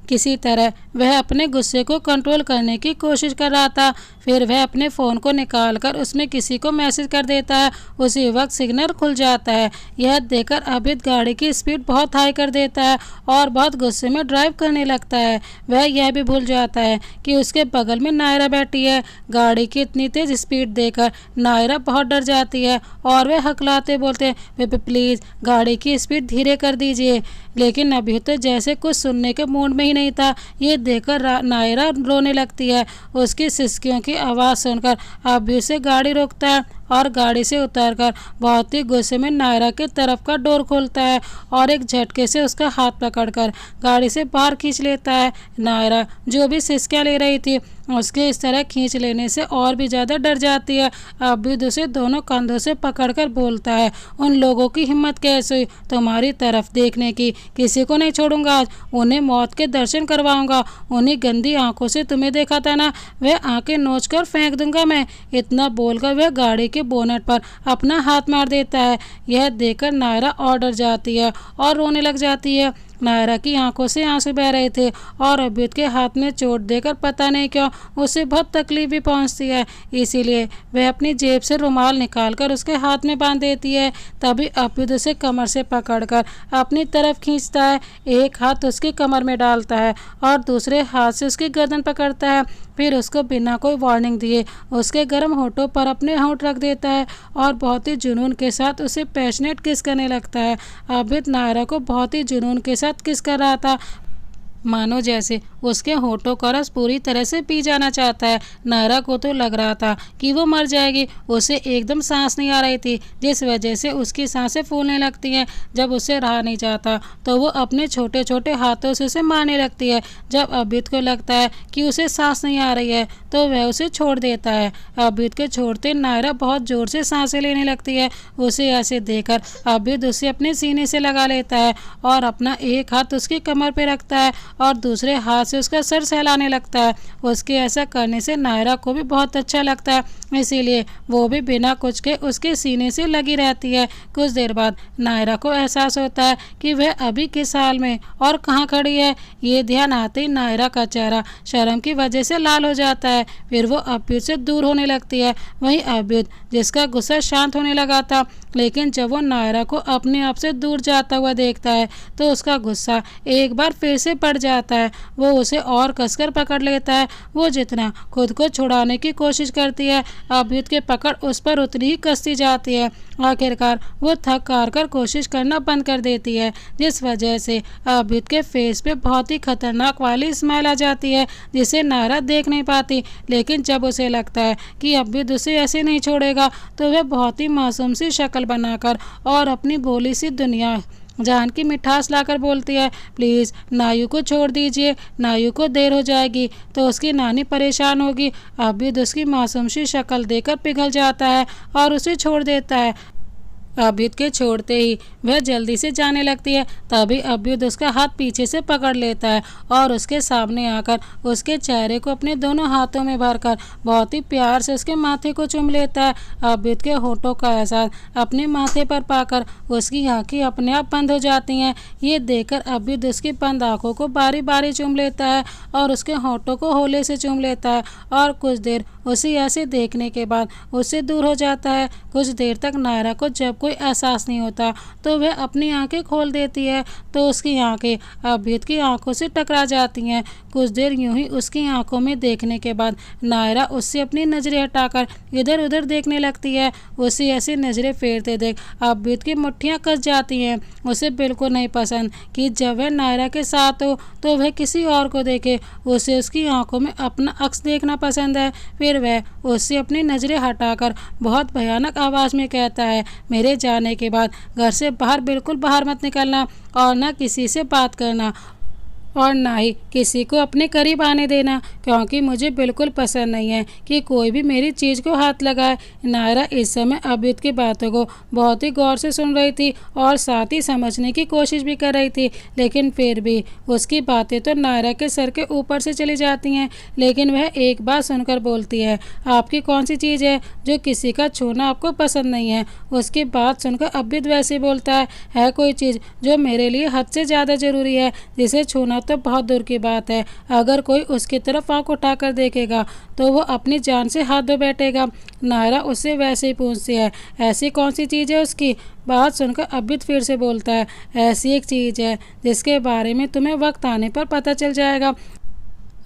किसी तरह वह अपने गुस्से को कंट्रोल करने की कोशिश कर रहा था। फिर वह अपने फ़ोन को निकालकर उसमें किसी को मैसेज कर देता है। उसी वक्त सिग्नल खुल जाता है। यह देखकर अभ्युत गाड़ी की स्पीड बहुत हाई कर देता है और बहुत गुस्से में ड्राइव करने लगता है। वह यह भी भूल जाता है कि उसके बगल में नायरा बैठी है। गाड़ी की इतनी तेज़ स्पीड देखकर नायरा बहुत डर जाती है और वह हकलाते बोलते, प्लीज़ गाड़ी की स्पीड धीरे कर दीजिए। लेकिन अभ्युत तो जैसे कुछ सुनने के मूड में ही नहीं था। ये देखकर नायरा रोने लगती है। उसकी सिसकियों की आवाज़ सुनकर अभ्युत से गाड़ी रोकता है और गाड़ी से उतरकर बहुत ही गुस्से में नायरा की तरफ का डोर खोलता है और एक झटके से उसका हाथ पकड़कर गाड़ी से बाहर खींच लेता है। नायरा जो भी सिसकियां ले रही थी उसके इस तरह खींच लेने से और भी ज़्यादा डर जाती है। अब्यूद उसे दोनों कंधों से पकड़कर बोलता है, उन लोगों की हिम्मत कैसे हुई तुम्हारी तरफ देखने की? किसी को नहीं छोड़ूंगा आज, उन्हें मौत के दर्शन करवाऊंगा। उन्हीं गंदी आंखों से तुम्हें देखा था ना, वह आंखें नोच कर फेंक दूंगा मैं। इतना बोलकर वह गाड़ी के बोनट पर अपना हाथ मार देता है। यह देखकर नायरा और डर जाती है और रोने लग जाती है। नायरा की आंखों से आंसू बह रहे थे और अब्यूद के हाथ में चोट देकर पता नहीं क्यों उसे बहुत तकलीफ भी पहुंचती है। इसीलिए वह अपनी जेब से रुमाल निकालकर उसके हाथ में बांध देती है। तभी अब्यूद उसे कमर से पकड़कर अपनी तरफ खींचता है, एक हाथ उसकी कमर में डालता है और दूसरे हाथ से उसकी गर्दन पकड़ता है। फिर उसको बिना कोई वार्निंग दिए उसके गर्म होठों पर अपने होंठ रख देता है और बहुत ही जुनून के साथ उसे पैशनेट किस करने लगता है। अब्यूद नायरा को बहुत ही जुनून के साथ किस कर रहा था, मानो जैसे उसके होठों का रस पूरी तरह से पी जाना चाहता है। नायरा को तो लग रहा था कि वो मर जाएगी। उसे एकदम सांस नहीं आ रही थी, जिस वजह से उसकी सांसें फूलने लगती हैं। जब उसे रहा नहीं जाता तो वो अपने छोटे छोटे हाथों से उसे मारने लगती है। जब अब्यूद को लगता है कि उसे सांस नहीं आ रही है तो वह उसे छोड़ देता है। अब्यूद के छोड़ते नायरा बहुत जोर से सांसें लेने लगती है। उसे ऐसे देखकर अब्यूद उसे अपने सीने से लगा लेता है और अपना एक हाथ उसकी कमर पर रखता है और दूसरे हाथ से उसका सर सहलाने लगता है। उसके ऐसा करने से नायरा को भी बहुत अच्छा लगता है, इसीलिए वो भी बिना कुछ के उसके सीने से लगी रहती है। कुछ देर बाद नायरा को एहसास होता है कि वह अभी किस हाल में और कहाँ खड़ी है। ये ध्यान आते ही नायरा का चेहरा शर्म की वजह से लाल हो जाता है। फिर वो अब्यूद से दूर होने लगती है। वहीं अब्यूद, जिसका गुस्सा शांत होने लगा था, लेकिन जब वो नायरा को अपने आप से दूर जाता हुआ देखता है तो उसका गुस्सा एक बार फिर से बढ़ जाता है। वो उसे और कसकर पकड़ लेता है। वो जितना खुद को छुड़ाने की कोशिश करती है, अब्यूद की पकड़ उस पर उतनी ही कसती जाती है। आखिरकार वो थक हार कर कोशिश करना बंद कर देती है, जिस वजह से अब्यूद के फेस पे बहुत ही खतरनाक वाली स्माइल आ जाती है, जिसे नायरा देख नहीं पाती। लेकिन जब उसे लगता है कि अब्यूद उसे ऐसे नहीं छोड़ेगा तो वह बहुत ही मासूम सी शक्ल बनाकर और अपनी भोली सी दुनिया जान की मिठास लाकर बोलती है, प्लीज़ नायू को छोड़ दीजिए, नायू को देर हो जाएगी तो उसकी नानी परेशान होगी। अब्यूद उसकी मासूम सी शक्ल देखकर पिघल जाता है और उसे छोड़ देता है। अब्यूद के छोड़ते ही वह जल्दी से जाने लगती है। तभी अब्यूद उसका हाथ पीछे से पकड़ लेता है और उसके सामने आकर उसके चेहरे को अपने दोनों हाथों में भरकर बहुत ही प्यार से उसके माथे को चूम लेता है। अब्यूद के होठों का एहसास अपने माथे पर पाकर उसकी आंखें अपने आप बंद हो जाती हैं। ये देखकर अब्यूद उसकी बंद आंखों को बारी बारी चूम लेता है और उसके होठों को होले से चूम लेता है और कुछ देर उसे ऐसे देखने के बाद उससे दूर हो जाता है। कुछ देर तक नायरा को जब कोई एहसास नहीं होता तो वह अपनी आंखें खोल देती है तो उसकी आंखें अब्यूद की आंखों से टकरा जाती हैं। कुछ देर यूं ही उसकी आंखों में देखने के बाद नायरा उससे अपनी नज़रें हटाकर इधर उधर देखने लगती है। उसे ऐसी नज़रें फेरते देख अब्यूद की मुट्ठियां कस जाती हैं। उसे बिल्कुल नहीं पसंद कि जब वह नायरा के साथ हो तो वह किसी और को देखे। उसे उसकी आंखों में अपना अक्स देखना पसंद है। फिर वह उससे अपनी नज़रें हटाकर बहुत भयानक आवाज़ में कहता है, मेरे जाने के बाद घर से बाहर बिल्कुल बाहर मत निकलना और ना किसी से बात करना और ना ही किसी को अपने करीब आने देना, क्योंकि मुझे बिल्कुल पसंद नहीं है कि कोई भी मेरी चीज़ को हाथ लगाए। नायरा इस समय अब्यूद की बातों को बहुत ही गौर से सुन रही थी और साथ ही समझने की कोशिश भी कर रही थी, लेकिन फिर भी उसकी बातें तो नायरा के सर के ऊपर से चली जाती हैं। लेकिन वह एक बात सुनकर बोलती है, आपकी कौन सी चीज़ है जो किसी का छूना आपको पसंद नहीं है? उसकी बात सुनकर अब्यूद वैसे बोलता है कोई चीज़ जो मेरे लिए हद से ज़्यादा ज़रूरी है, जिसे छूना तो बहुत दूर की बात है। अगर कोई उसकी तरफ आंख उठाकर देखेगा तो वो अपनी जान से हाथ धो बैठेगा। नायरा उससे वैसे ही पूछती है, ऐसी कौन सी चीज़ है उसकी? बात सुनकर अब्यूद फिर से बोलता है, ऐसी एक चीज़ है जिसके बारे में तुम्हें वक्त आने पर पता चल जाएगा।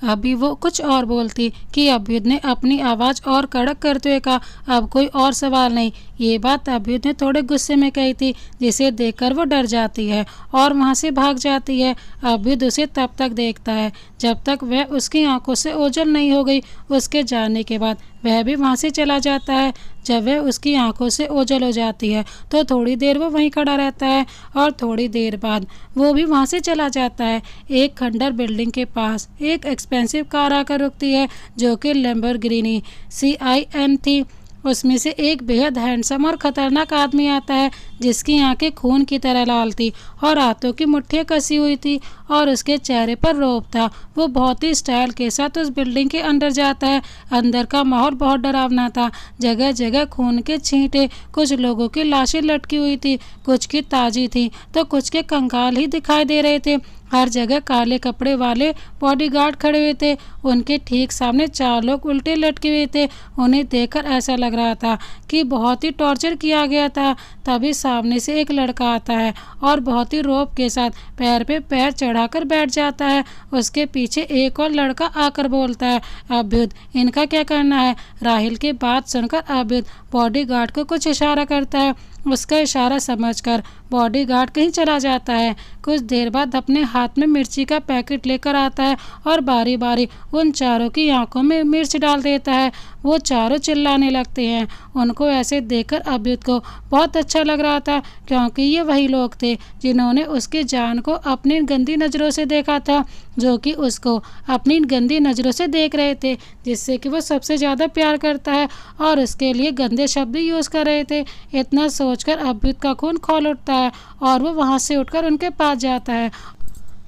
अभी वो कुछ और बोलती कि अब्यूद ने अपनी आवाज़ और कड़क करते हुए कहा, अब कोई और सवाल नहीं। ये बात अब्यूद ने थोड़े गुस्से में कही थी, जिसे देखकर वो डर जाती है और वहाँ से भाग जाती है। अब्यूद उसे तब तक देखता है जब तक वह उसकी आंखों से ओझल नहीं हो गई। उसके जाने के बाद वह भी वहाँ से चला जाता है। जब वह उसकी आंखों से ओझल हो जाती है तो थोड़ी देर वो वहीं खड़ा रहता है और थोड़ी देर बाद वो भी वहाँ से चला जाता है। एक खंडर बिल्डिंग के पास एक एक्सपेंसिव कार आकर रुकती है जो कि लैम्बोर्गिनी CIN थी। उसमें से एक बेहद हैंडसम और खतरनाक आदमी आता है जिसकी आंखें खून की तरह लाल थी और हाथों की मुट्ठियाँ कसी हुई थी और उसके चेहरे पर रौब था। वो बहुत ही स्टाइल के साथ उस बिल्डिंग के अंदर जाता है। अंदर का माहौल बहुत डरावना था। जगह जगह खून के छींटे, कुछ लोगों की लाशें लटकी हुई थी, कुछ की ताजी थी तो कुछ के कंकाल ही दिखाई दे रहे थे। हर जगह काले कपड़े वाले बॉडीगार्ड खड़े हुए थे। उनके ठीक सामने 4 लोग उल्टे लटके हुए थे। उन्हें देखकर ऐसा लग रहा था कि बहुत ही टॉर्चर किया गया था। तभी सामने से एक लड़का आता है और बहुत ही रौब के साथ पैर पे पैर चढ़ाकर बैठ जाता है। उसके पीछे एक और लड़का आकर बोलता है, अभ्युद इनका क्या करना है। राहिल की बात सुनकर अभ्युद बॉडीगार्ड को कुछ इशारा करता है। उसका इशारा समझकर बॉडीगार्ड कहीं चला जाता है। कुछ देर बाद अपने हाथ में मिर्ची का पैकेट लेकर आता है और बारी बारी उन चारों की आंखों में मिर्च डाल देता है। वो चारों चिल्लाने लगते हैं। उनको ऐसे देखकर अभ्युद को बहुत अच्छा लग रहा था क्योंकि ये वही लोग थे जिन्होंने उसकी जान को अपनी गंदी नज़रों से देखा था, जो कि उसको अपनी गंदी नज़रों से देख रहे थे, जिससे कि वो सबसे ज़्यादा प्यार करता है और उसके लिए गंदे शब्द यूज़ कर रहे थे। इतना सोचकर अभ्युद का खून खौल उठता है और वो वहाँ से उठकर उनके पास जाता है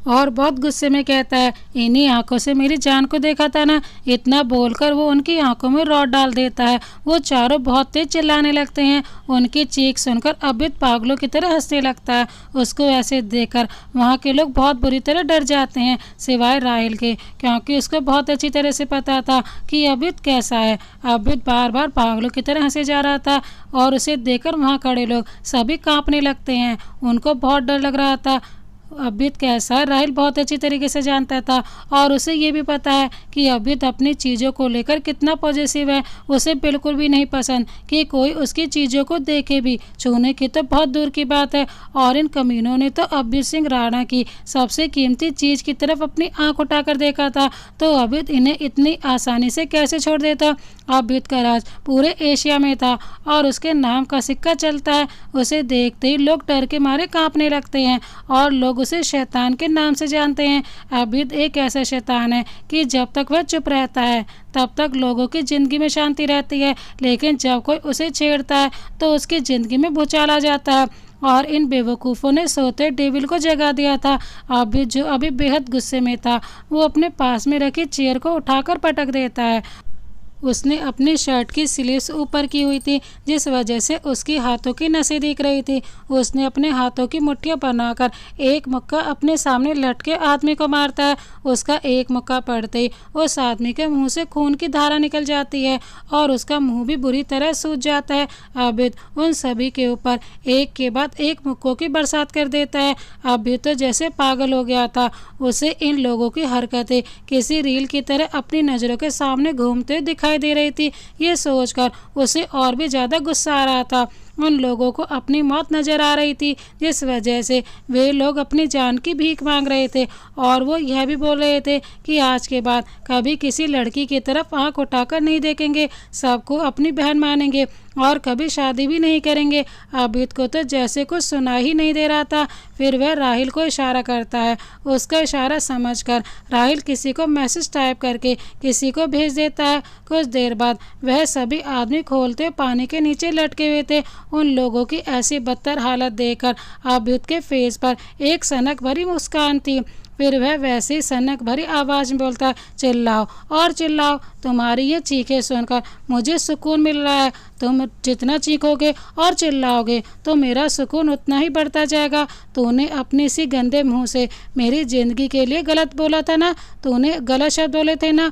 और बहुत गुस्से में कहता है, इन्हीं आंखों से मेरी जान को देखा था ना। इतना बोलकर वो उनकी आंखों में रॉड डाल देता है। वो चारों बहुत तेज चिल्लाने लगते हैं। उनकी चीख सुनकर अभ्युद पागलों की तरह हंसने लगता है। उसको ऐसे देखकर वहाँ के लोग बहुत बुरी तरह डर जाते हैं, सिवाय राहिल के, क्योंकि उसको बहुत अच्छी तरह से पता था कि अभ्युद कैसा है। अभ्युद बार बार पागलों की तरह हंसे जा रहा था और उसे देखकर वहाँ खड़े लोग सभी कांपने लगते हैं। उनको बहुत डर लग रहा था। अभ्युद कैसा है राहिल बहुत अच्छी तरीके से जानता था और उसे ये भी पता है कि अभ्युद अपनी चीज़ों को लेकर कितना पॉजिटिव है। उसे बिल्कुल भी नहीं पसंद कि कोई उसकी चीज़ों को देखे भी, छूने की तो बहुत दूर की बात है। और इन कमीनों ने तो अभ्युद सिंह राणा की सबसे कीमती चीज़ की तरफ अपनी आंख उठाकर देखा था, तो अभ्युद इन्हें इतनी आसानी से कैसे छोड़ देता। अभ्युद का राज पूरे एशिया में था और उसके नाम का सिक्का चलता है। उसे देखते ही लोग डर के मारे कांपने लगते हैं और लोग उसे शैतान के नाम से जानते हैं। अभ्युद एक ऐसा शैतान है कि जब तक वह चुप रहता है तब तक लोगों की ज़िंदगी में शांति रहती है, लेकिन जब कोई उसे छेड़ता है तो उसकी ज़िंदगी में भूचाल आ जाता है। और इन बेवकूफ़ों ने सोते डेविल को जगा दिया था। अभ्युद जो अभी बेहद गुस्से में था, वो अपने पास में रखी चेयर को उठाकर पटक देता है। उसने अपनी शर्ट की स्लीव्स ऊपर की हुई थी, जिस वजह से उसकी हाथों की नसें दिख रही थी। उसने अपने हाथों की मुट्ठियाँ बनाकर एक मुक्का अपने सामने लटके आदमी को मारता है। उसका एक मुक्का पड़ते ही उस आदमी के मुंह से खून की धारा निकल जाती है और उसका मुंह भी बुरी तरह सूज जाता है। अभ्युद उन सभी के ऊपर एक के बाद एक मुक्कों की बरसात कर देता है। अभ्युद तो जैसे पागल हो गया था। उसे इन लोगों की हरकतें किसी रील की तरह अपनी नज़रों के सामने घूमते दिखाई दे रही थी। ये सोचकर उसे और भी ज़्यादा गुस्सा आ रहा था। उन लोगों को अपनी मौत नज़र आ रही थी, जिस वजह से वे लोग अपनी जान की भीख मांग रहे थे और वो यह भी बोल रहे थे कि आज के बाद कभी किसी लड़की की तरफ आंख उठाकर नहीं देखेंगे, सबको अपनी बहन मानेंगे और कभी शादी भी नहीं करेंगे। अभ्युद को तो जैसे कुछ सुना ही नहीं दे रहा था। फिर वह राहिल को इशारा करता है। उसका इशारा समझकर राहिल किसी को मैसेज टाइप करके किसी को भेज देता है। कुछ देर बाद वह सभी आदमी खोलते पानी के नीचे लटके हुए थे। उन लोगों की ऐसी बदतर हालत देखकर अभ्युद के फेस पर एक सनक भरी मुस्कान थी। फिर वह वैसे ही सनक भरी आवाज़ में बोलता, चिल्लाओ और चिल्लाओ, तुम्हारी ये चीखें सुनकर मुझे सुकून मिल रहा है। तुम जितना चीखोगे और चिल्लाओगे तो मेरा सुकून उतना ही बढ़ता जाएगा। तूने अपनी सी गंदे मुंह से मेरी ज़िंदगी के लिए गलत बोला था ना, तूने गलत शब्द बोले थे ना,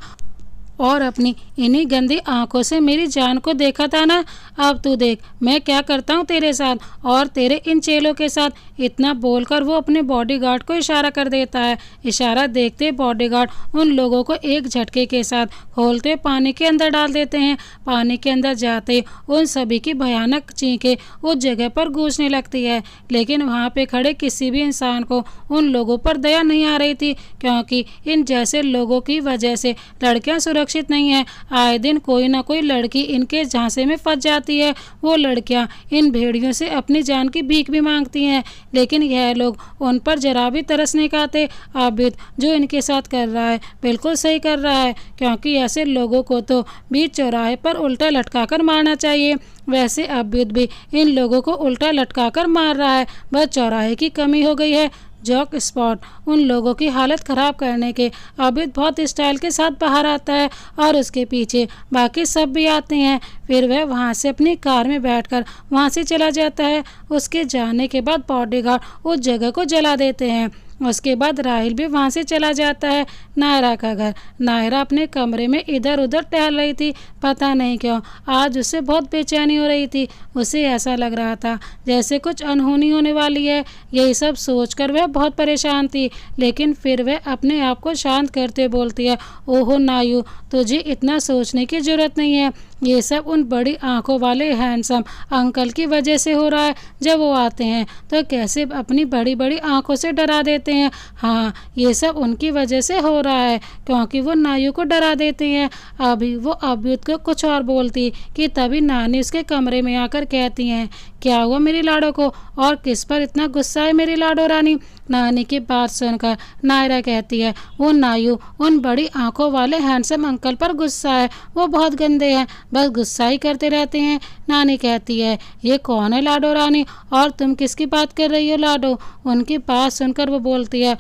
और अपनी इन्हीं गंदी आंखों से मेरी जान को देखा था ना। अब तू देख मैं क्या करता हूँ तेरे साथ और तेरे इन चेलों के साथ। इतना बोलकर वो अपने बॉडीगार्ड को इशारा कर देता है। इशारा देखते बॉडीगार्ड उन लोगों को एक झटके के साथ खोलते पानी के अंदर डाल देते हैं। पानी के अंदर जाते उन सभी की भयानक चीखें उस जगह पर गूंजने लगती है, लेकिन वहाँ पे खड़े किसी भी इंसान को उन लोगों पर दया नहीं आ रही थी, क्योंकि इन जैसे लोगों की वजह से लड़कियाँ सुरक्षित सुरक्षित नहीं है। आए दिन कोई ना कोई लड़की इनके झांसे में फंस जाती है। वो लड़कियां इन भेड़ियों से अपनी जान की भीख भी मांगती हैं, लेकिन यह लोग उन पर जरा भी तरस नहीं खाते। आबिद जो इनके साथ कर रहा है बिल्कुल सही कर रहा है, क्योंकि ऐसे लोगों को तो बीच चौराहे पर उल्टा लटकाकर मारना चाहिए। वैसे आबिद भी इन लोगों को उल्टा लटकाकर मार रहा है, बस चौराहे की कमी हो गई है। जॉक स्पॉट उन लोगों की हालत ख़राब करने के आबिद बहुत स्टाइल के साथ बाहर आता है और उसके पीछे बाकी सब भी आते हैं। फिर वह वहां से अपनी कार में बैठकर वहां से चला जाता है। उसके जाने के बाद बॉडीगार्ड उस जगह को जला देते हैं। उसके बाद राहिल भी वहां से चला जाता है। नायरा का घर। नायरा अपने कमरे में इधर उधर टहल रही थी। पता नहीं क्यों आज उसे बहुत बेचैनी हो रही थी। उसे ऐसा लग रहा था जैसे कुछ अनहोनी होने वाली है। यही सब सोचकर वह बहुत परेशान थी, लेकिन फिर वह अपने आप को शांत करते बोलती है, ओहो नायु, तुझे इतना सोचने की जरूरत नहीं है। ये सब उन बड़ी आंखों वाले हैंडसम अंकल की वजह से हो रहा है। जब वो आते हैं तो कैसे अपनी बड़ी बड़ी आंखों से डरा देते हैं। हाँ, ये सब उनकी वजह से हो रहा है, क्योंकि वो नायु को डरा देते हैं। अभी वो अभ्युत को कुछ और बोलती कि तभी नानी उसके कमरे में आकर कहती हैं, क्या हुआ मेरी लाडो को, और किस पर इतना गुस्सा है मेरी लाडो रानी। नानी की बात सुनकर नायरा कहती है, वो नायु उन बड़ी आंखों वाले हैंडसम अंकल पर गुस्सा है। वो बहुत गंदे हैं, बस गुस्सा ही करते रहते हैं। नानी कहती है, ये कौन है लाडो रानी, और तुम किसकी बात कर रही हो लाडो। उनकी बात सुनकर वो बोलती है,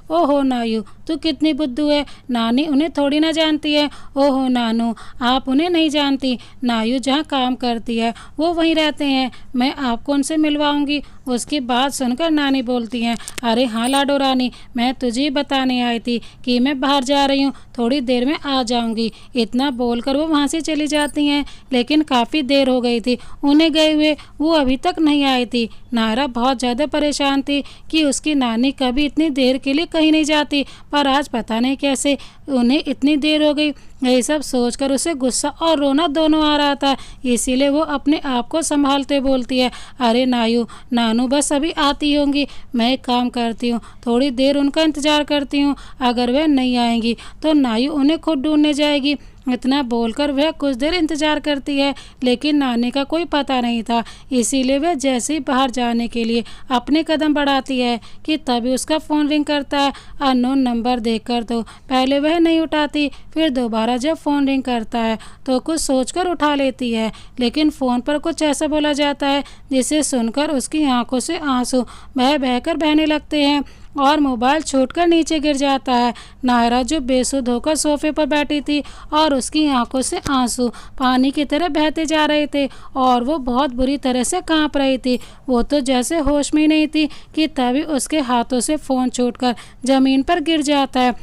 ओहो नायु, तू कितनी बुद्धू है। नानी उन्हें थोड़ी ना जानती है। ओहो नानू, आप उन्हें नहीं जानती। नायु जहाँ काम करती है वो वहीं रहते हैं। मैं आपको उनसे मिलवाऊंगी। उसकी बात सुनकर नानी बोलती हैं, अरे हाँ लाडो रानी, मैं तुझे ही बताने आई थी कि मैं बाहर जा रही हूँ, थोड़ी देर में आ जाऊंगी। इतना बोलकर वो वहाँ से चली जाती हैं, लेकिन काफ़ी देर हो गई थी उन्हें गए हुए। वो अभी तक नहीं आई थी। नायरा बहुत ज़्यादा परेशान थी कि उसकी नानी कभी इतनी देर के लिए कहीं नहीं जाती, पर आज पता नहीं कैसे उन्हें इतनी देर हो गई। यही सब सोचकर उसे गुस्सा और रोना दोनों आ रहा था, इसीलिए वो अपने आप को संभालते बोलती है, अरे नायु नानू बस अभी आती होंगी, मैं एक काम करती हूँ, थोड़ी देर उनका इंतज़ार करती हूँ। अगर वह नहीं आएंगी तो नायु उन्हें खुद ढूंढने जाएगी। इतना बोलकर वह कुछ देर इंतजार करती है, लेकिन नानी का कोई पता नहीं था। इसीलिए वह जैसे ही बाहर जाने के लिए अपने कदम बढ़ाती है कि तभी उसका फ़ोन रिंग करता है। अननोन नंबर देखकर तो पहले वह नहीं उठाती, फिर दोबारा जब फ़ोन रिंग करता है तो कुछ सोचकर उठा लेती है, लेकिन फ़ोन पर कुछ ऐसा बोला जाता है जिसे सुनकर उसकी आंखों से आंसू बह बहकर बहने लगते हैं और मोबाइल छूटकर नीचे गिर जाता है। नायरा जो बेसुध होकर सोफे पर बैठी थी और उसकी आंखों से आंसू पानी की तरह बहते जा रहे थे और वो बहुत बुरी तरह से कांप रही थी। वो तो जैसे होश में ही नहीं थी कि तभी उसके हाथों से फ़ोन छूटकर ज़मीन पर गिर जाता है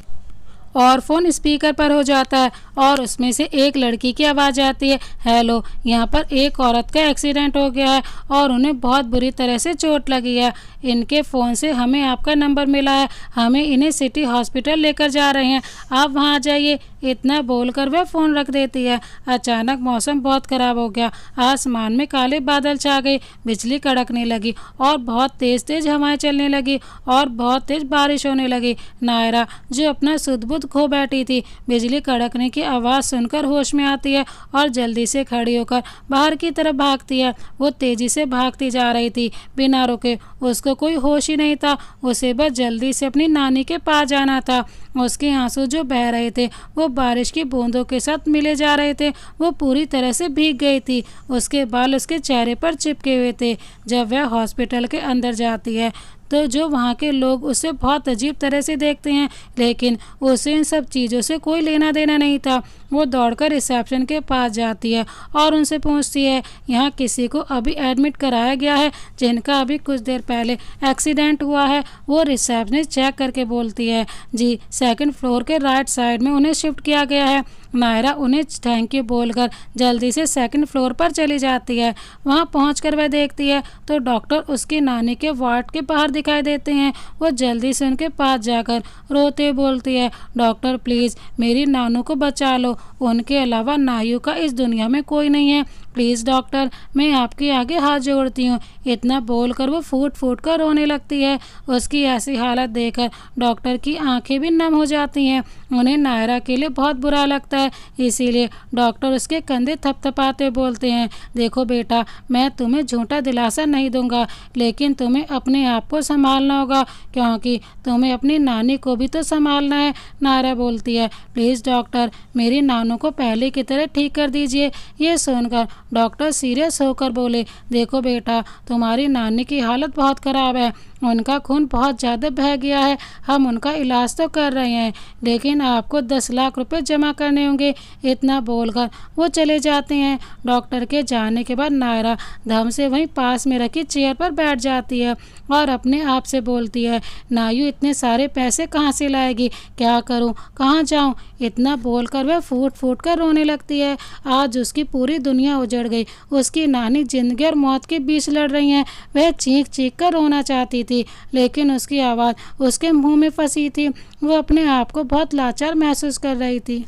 और फ़ोन स्पीकर पर हो जाता है और उसमें से एक लड़की की आवाज़ आती है, हेलो, यहाँ पर एक औरत का एक्सीडेंट हो गया है और उन्हें बहुत बुरी तरह से चोट लगी है। इनके फ़ोन से हमें आपका नंबर मिला है, हमें इन्हें सिटी हॉस्पिटल लेकर जा रहे हैं, आप वहाँ आ जाइए। इतना बोलकर वह फ़ोन रख देती है। अचानक मौसम बहुत ख़राब हो गया, आसमान में काले बादल छा गए, बिजली कड़कने लगी और बहुत तेज़ तेज़ हवाएं चलने लगी और बहुत तेज़ बारिश होने लगी। नायरा जो अपना सुध-बुध खो बैठी थी, बिजली कड़कने की आवाज़ सुनकर होश में आती है और जल्दी से खड़ी होकर बाहर की तरफ भागती है। वो तेज़ी से भागती जा रही थी बिना रुके, उसको कोई होश ही नहीं था। उसे बस जल्दी से अपनी नानी के पास जाना था। उसके आंसू जो बह रहे थे वो बारिश की बूंदों के साथ मिले जा रहे थे। वो पूरी तरह से भीग गई थी, उसके बाल उसके चेहरे पर चिपके हुए थे। जब वह हॉस्पिटल के अंदर जाती है तो जो वहाँ के लोग उसे बहुत अजीब तरह से देखते हैं, लेकिन उसे इन सब चीज़ों से कोई लेना देना नहीं था। वो दौड़कर रिसेप्शन के पास जाती है और उनसे पूछती है, यहाँ किसी को अभी एडमिट कराया गया है जिनका अभी कुछ देर पहले एक्सीडेंट हुआ है। वो रिसेप्शनिस्ट चेक करके बोलती है, जी, सेकंड फ्लोर के राइट साइड में उन्हें शिफ्ट किया गया है। नायरा उन्हें थैंक यू बोलकर जल्दी से सेकंड फ्लोर पर चली जाती है। वहां पहुंचकर वह देखती है तो डॉक्टर उसकी नानी के वार्ड के बाहर दिखाई देते हैं। वो जल्दी से उनके पास जाकर रोते बोलती है, डॉक्टर प्लीज़ मेरी नानू को बचा लो, उनके अलावा नायु का इस दुनिया में कोई नहीं है, प्लीज़ डॉक्टर, मैं आपके आगे हाथ जोड़ती हूँ। इतना बोलकर वो फूट फूट कर रोने लगती है। उसकी ऐसी हालत देखकर डॉक्टर की आंखें भी नम हो जाती हैं। उन्हें नायरा के लिए बहुत बुरा लगता है है। इसीलिए डॉक्टर उसके कंधे थपथपाते बोलते हैं, देखो बेटा, मैं तुम्हें झूठा दिलासा नहीं दूंगा, लेकिन तुम्हें अपने आप को संभालना होगा, क्योंकि तुम्हें अपनी नानी को भी तो संभालना है। नायरा बोलती है, प्लीज़ डॉक्टर, मेरी नानू को पहले की तरह ठीक कर दीजिए। ये सुनकर डॉक्टर सीरियस होकर बोले, देखो बेटा, तुम्हारी नानी की हालत बहुत ख़राब है, उनका खून बहुत ज़्यादा बह गया है। हम उनका इलाज तो कर रहे हैं, लेकिन आपको 10 लाख रुपए जमा करने होंगे। इतना बोलकर वो चले जाते हैं। डॉक्टर के जाने के बाद नायरा धम से वहीं पास में रखी चेयर पर बैठ जाती है और अपने आप से बोलती है, नायू इतने सारे पैसे कहाँ से लाएगी, क्या करूँ, कहाँ जाऊँ। इतना बोलकर वह फूट फूट कर रोने लगती है। आज उसकी पूरी दुनिया उजड़ गई। उसकी नानी जिंदगी और मौत के बीच लड़ रही हैं। वह चीख चीख कर रोना चाहती थी, लेकिन उसकी आवाज़ उसके मुंह में फंसी थी। वो अपने आप को बहुत लाचार महसूस कर रही थी।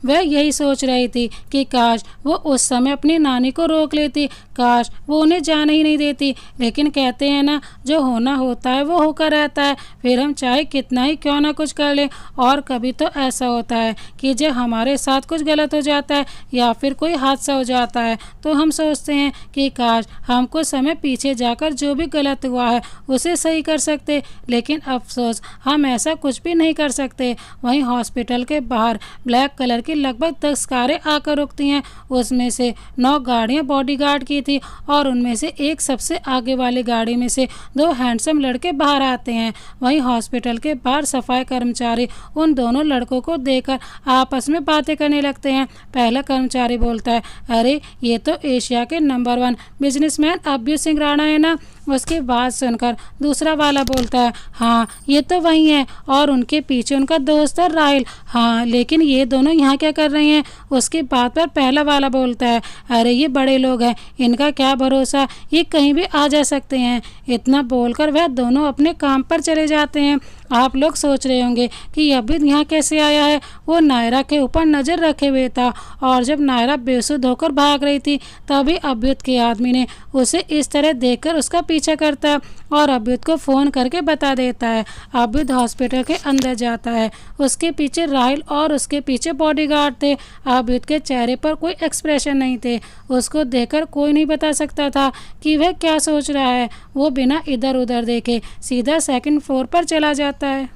वह यही सोच रही थी कि काश वो उस समय अपनी नानी को रोक लेती, काश वो उन्हें जाने ही नहीं देती। लेकिन कहते हैं ना, जो होना होता है वो होकर रहता है, फिर हम चाहे कितना ही क्यों ना कुछ कर लें। और कभी तो ऐसा होता है कि जब हमारे साथ कुछ गलत हो जाता है या फिर कोई हादसा हो जाता है, तो हम सोचते हैं कि काश हम कुछ समय पीछे जाकर जो भी गलत हुआ है उसे सही कर सकते, लेकिन अफसोस हम ऐसा कुछ भी नहीं कर सकते। वहीं हॉस्पिटल के बाहर ब्लैक कलर की लगभग 10 कारें आकर रुकती हैं। उसमें से 9 गाड़ियां बॉडीगार्ड की थी और उनमें से एक सबसे आगे वाली गाड़ी में से 2 हैंडसम लड़के बाहर आते हैं। वहीं हॉस्पिटल के बाहर सफाई कर्मचारी उन दोनों लड़कों को देखकर आपस में बातें करने लगते हैं। पहला कर्मचारी बोलता है, अरे ये तो एशिया के नंबर 1 बिजनेसमैन अभ्यू सिंह राणा है ना। उसकी बात सुनकर दूसरा वाला बोलता है, हाँ ये तो वही है, और उनके पीछे उनका दोस्त है राहिल। हाँ, लेकिन ये दोनों यहाँ क्या कर रहे हैं। उसकी बात पर पहला वाला बोलता है, अरे ये बड़े लोग हैं, इनका क्या भरोसा, ये कहीं भी आ जा सकते हैं। इतना बोलकर वह दोनों अपने काम पर चले जाते हैं। आप लोग सोच रहे होंगे कि अभ्युत यहाँ कैसे आया है। वो नायरा के ऊपर नज़र रखे हुए था, और जब नायरा बेसुध होकर भाग रही थी तभी अभ्युत के आदमी ने उसे इस तरह देखकर उसका पीछा करता है और अभ्युत को फ़ोन करके बता देता है। अभ्युत हॉस्पिटल के अंदर जाता है। उसके पीछे राहिल और उसके पीछे बॉडीगार्ड थे। अभ्युत के चेहरे पर कोई एक्सप्रेशन नहीं थे। उसको देखकर कोई नहीं बता सकता था कि वह क्या सोच रहा है। वो बिना इधर उधर देखे सीधा 2nd फ्लोर पर चला जाता है।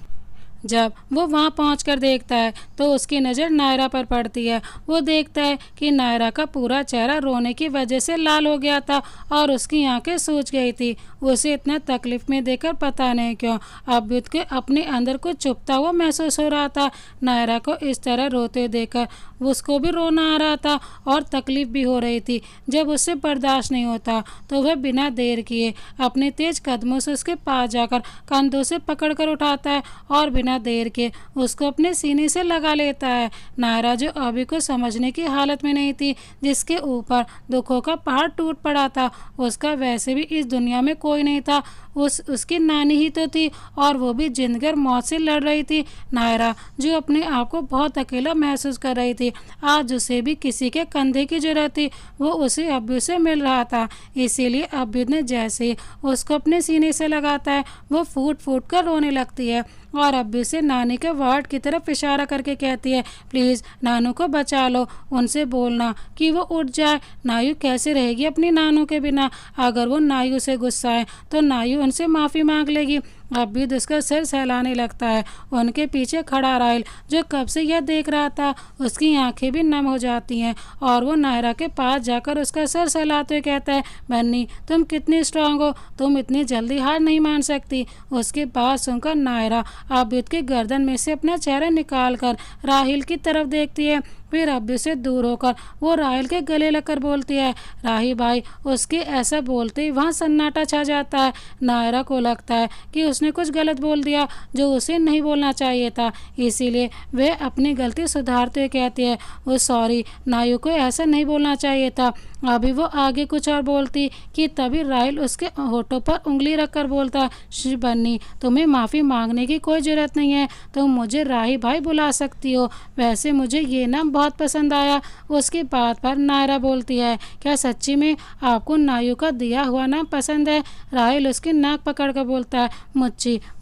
जब वो वहाँ पहुंचकर देखता है तो उसकी नज़र नायरा पर पड़ती है। वो देखता है कि नायरा का पूरा चेहरा रोने की वजह से लाल हो गया था और उसकी आंखें सूज गई थी। उसे इतना तकलीफ में देखकर पता नहीं क्यों अभ्युत के अपने अंदर कुछ चुभता हुआ महसूस हो रहा था। नायरा को इस तरह रोते देखकर उसको भी रोना आ रहा था और तकलीफ भी हो रही थी। जब उससे बर्दाश्त नहीं होता तो वह बिना देर किए अपने तेज कदमों से उसके पास जाकर कंधों से पकड़कर उठाता है और बिना देर के उसको अपने सीने से लगा लेता है। नायरा जो अभी कुछ समझने की हालत में नहीं थी, जिसके ऊपर दुखों का पहाड़ टूट पड़ा था, उसका वैसे भी इस दुनिया में कोई नहीं था। उसकी नानी ही तो थी, और वो भी जिंदगी और मौत से लड़ रही थी। नायरा जो अपने आप को बहुत अकेला महसूस कर रही थी, आज उसे भी किसी के कंधे की जरूरत थी। वो उसे अभ्यु से मिल रहा था। इसीलिए अभ्यु ने जैसे ही उसको अपने सीने से लगाता है वो फूट फूट कर रोने लगती है और अभ्यु से नानी के वार्ड की तरफ इशारा करके कहती है, प्लीज़ नानू को बचा लो, उनसे बोलना कि वो उठ जाए। नायू कैसे रहेगी अपनी नानू के बिना। अगर वो नायू से गुस्सा है तो नायू उनसे माफ़ी मांग लेगी। अभ्युत उसका सिर सहलाने लगता है। उनके पीछे खड़ा राहिल जो कब से यह देख रहा था, उसकी आंखें भी नम हो जाती हैं और वो नायरा के पास जाकर उसका सर सहलाते हुए कहता है, बन्नी तुम कितनी स्ट्रांग हो, तुम इतनी जल्दी हार नहीं मान सकती। उसके बात सुनकर नायरा अभ्युत की गर्दन में से अपना चेहरा निकालकर राहिल की तरफ देखती है। फिर अभ्यु से दूर होकर वो राहिल के गले लगकर बोलती है, राही भाई। उसके ऐसा बोलते ही वहाँ सन्नाटा छा जाता है। नायरा को लगता है कि उसने कुछ गलत बोल दिया जो उसे नहीं बोलना चाहिए था। इसीलिए वह अपनी गलती सुधारते हुए कहती है, वो सॉरी, नायू को ऐसा नहीं बोलना चाहिए था। अभी वो आगे कुछ और बोलती कि तभी राहिल उसके होठों पर उंगली रखकर बोलता, श्री बन्नी तुम्हें माफ़ी मांगने की कोई ज़रूरत नहीं है, तुम मुझे राही भाई बुला सकती हो। वैसे मुझे ये नाम बहुत पसंद आया। उसकी बात पर नायरा बोलती है, क्या सच्ची में आपको नायू का दिया हुआ नाम पसंद है। राहिल उसकी नाक पकड़ कर बोलता है,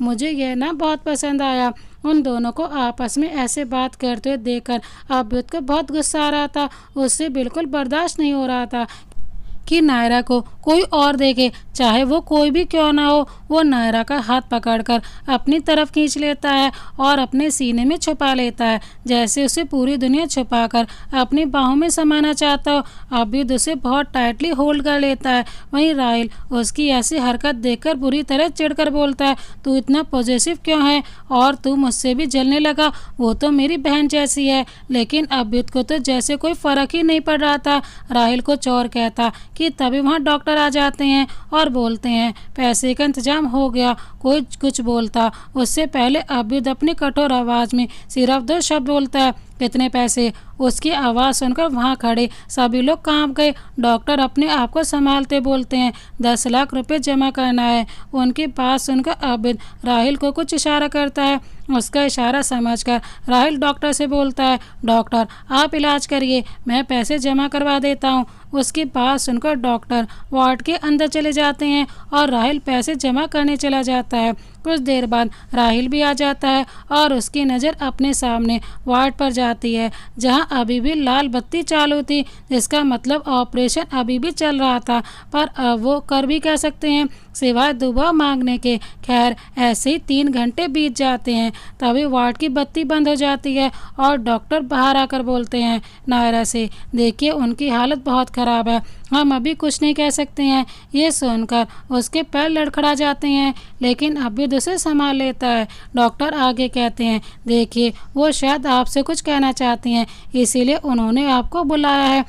मुझे यह नाम बहुत पसंद आया। उन दोनों को आपस में ऐसे बात करते हुए देखकर अभ्युत को बहुत गुस्सा आ रहा था। उससे बिल्कुल बर्दाश्त नहीं हो रहा था कि नायरा को कोई और देखे, चाहे वो कोई भी क्यों ना हो। वो नायरा का हाथ पकड़कर अपनी तरफ खींच लेता है और अपने सीने में छुपा लेता है, जैसे उसे पूरी दुनिया छुपाकर अपनी बाहों में समाना चाहता हो। अभ्युत उसे बहुत टाइटली होल्ड कर लेता है। वहीं राहिल उसकी ऐसी हरकत देखकर बुरी तरह चिढ़कर बोलता है, तू इतना पॉजिटिव क्यों है और तू मुझसे भी जलने लगा? वो तो मेरी बहन जैसी है। लेकिन अभ्युत को तो जैसे कोई फर्क ही नहीं पड़ रहा था। राहिल कुछ और कहता कि तभी वहाँ डॉक्टर आ जाते हैं और बोलते हैं पैसे का इंतजाम हो गया। कोई कुछ बोलता उससे पहले अभ्युत अपनी कठोर आवाज़ में सिर्फ 2 शब्द बोलता है, कितने पैसे? उसकी आवाज़ सुनकर वहाँ खड़े सभी लोग कांप गए। डॉक्टर अपने आप को संभालते बोलते हैं 10 लाख रुपए जमा करना है। उनकी बात सुनकर अभ्युत राहिल को कुछ इशारा करता है। उसका इशारा समझकर राहिल डॉक्टर से बोलता है, डॉक्टर आप इलाज करिए, मैं पैसे जमा करवा देता हूँ। उसकी बात सुनकर डॉक्टर वार्ड के अंदर चले जाते हैं और राहिल पैसे जमा करने चला जाता है। कुछ देर बाद राहिल भी आ जाता है और उसकी नज़र अपने सामने वार्ड पर जाती है, जहां अभी भी लाल बत्ती चालू थी, जिसका मतलब ऑपरेशन अभी भी चल रहा था। पर अब वो कर भी कह सकते हैं सिवाय दुआ मांगने के। खैर ऐसे ही 3 घंटे बीत जाते हैं। तभी वार्ड की बत्ती बंद हो जाती है और डॉक्टर बाहर आकर बोलते हैं नायरा से, देखिए उनकी हालत बहुत ख़राब है, हम अभी कुछ नहीं कह सकते हैं। ये सुनकर उसके पैर लड़खड़ा जाते हैं, लेकिन अभ्युत उसे संभाल लेता है। डॉक्टर आगे कहते हैं, देखिए वो शायद आपसे कुछ कहना चाहती हैं, इसीलिए उन्होंने आपको बुलाया है।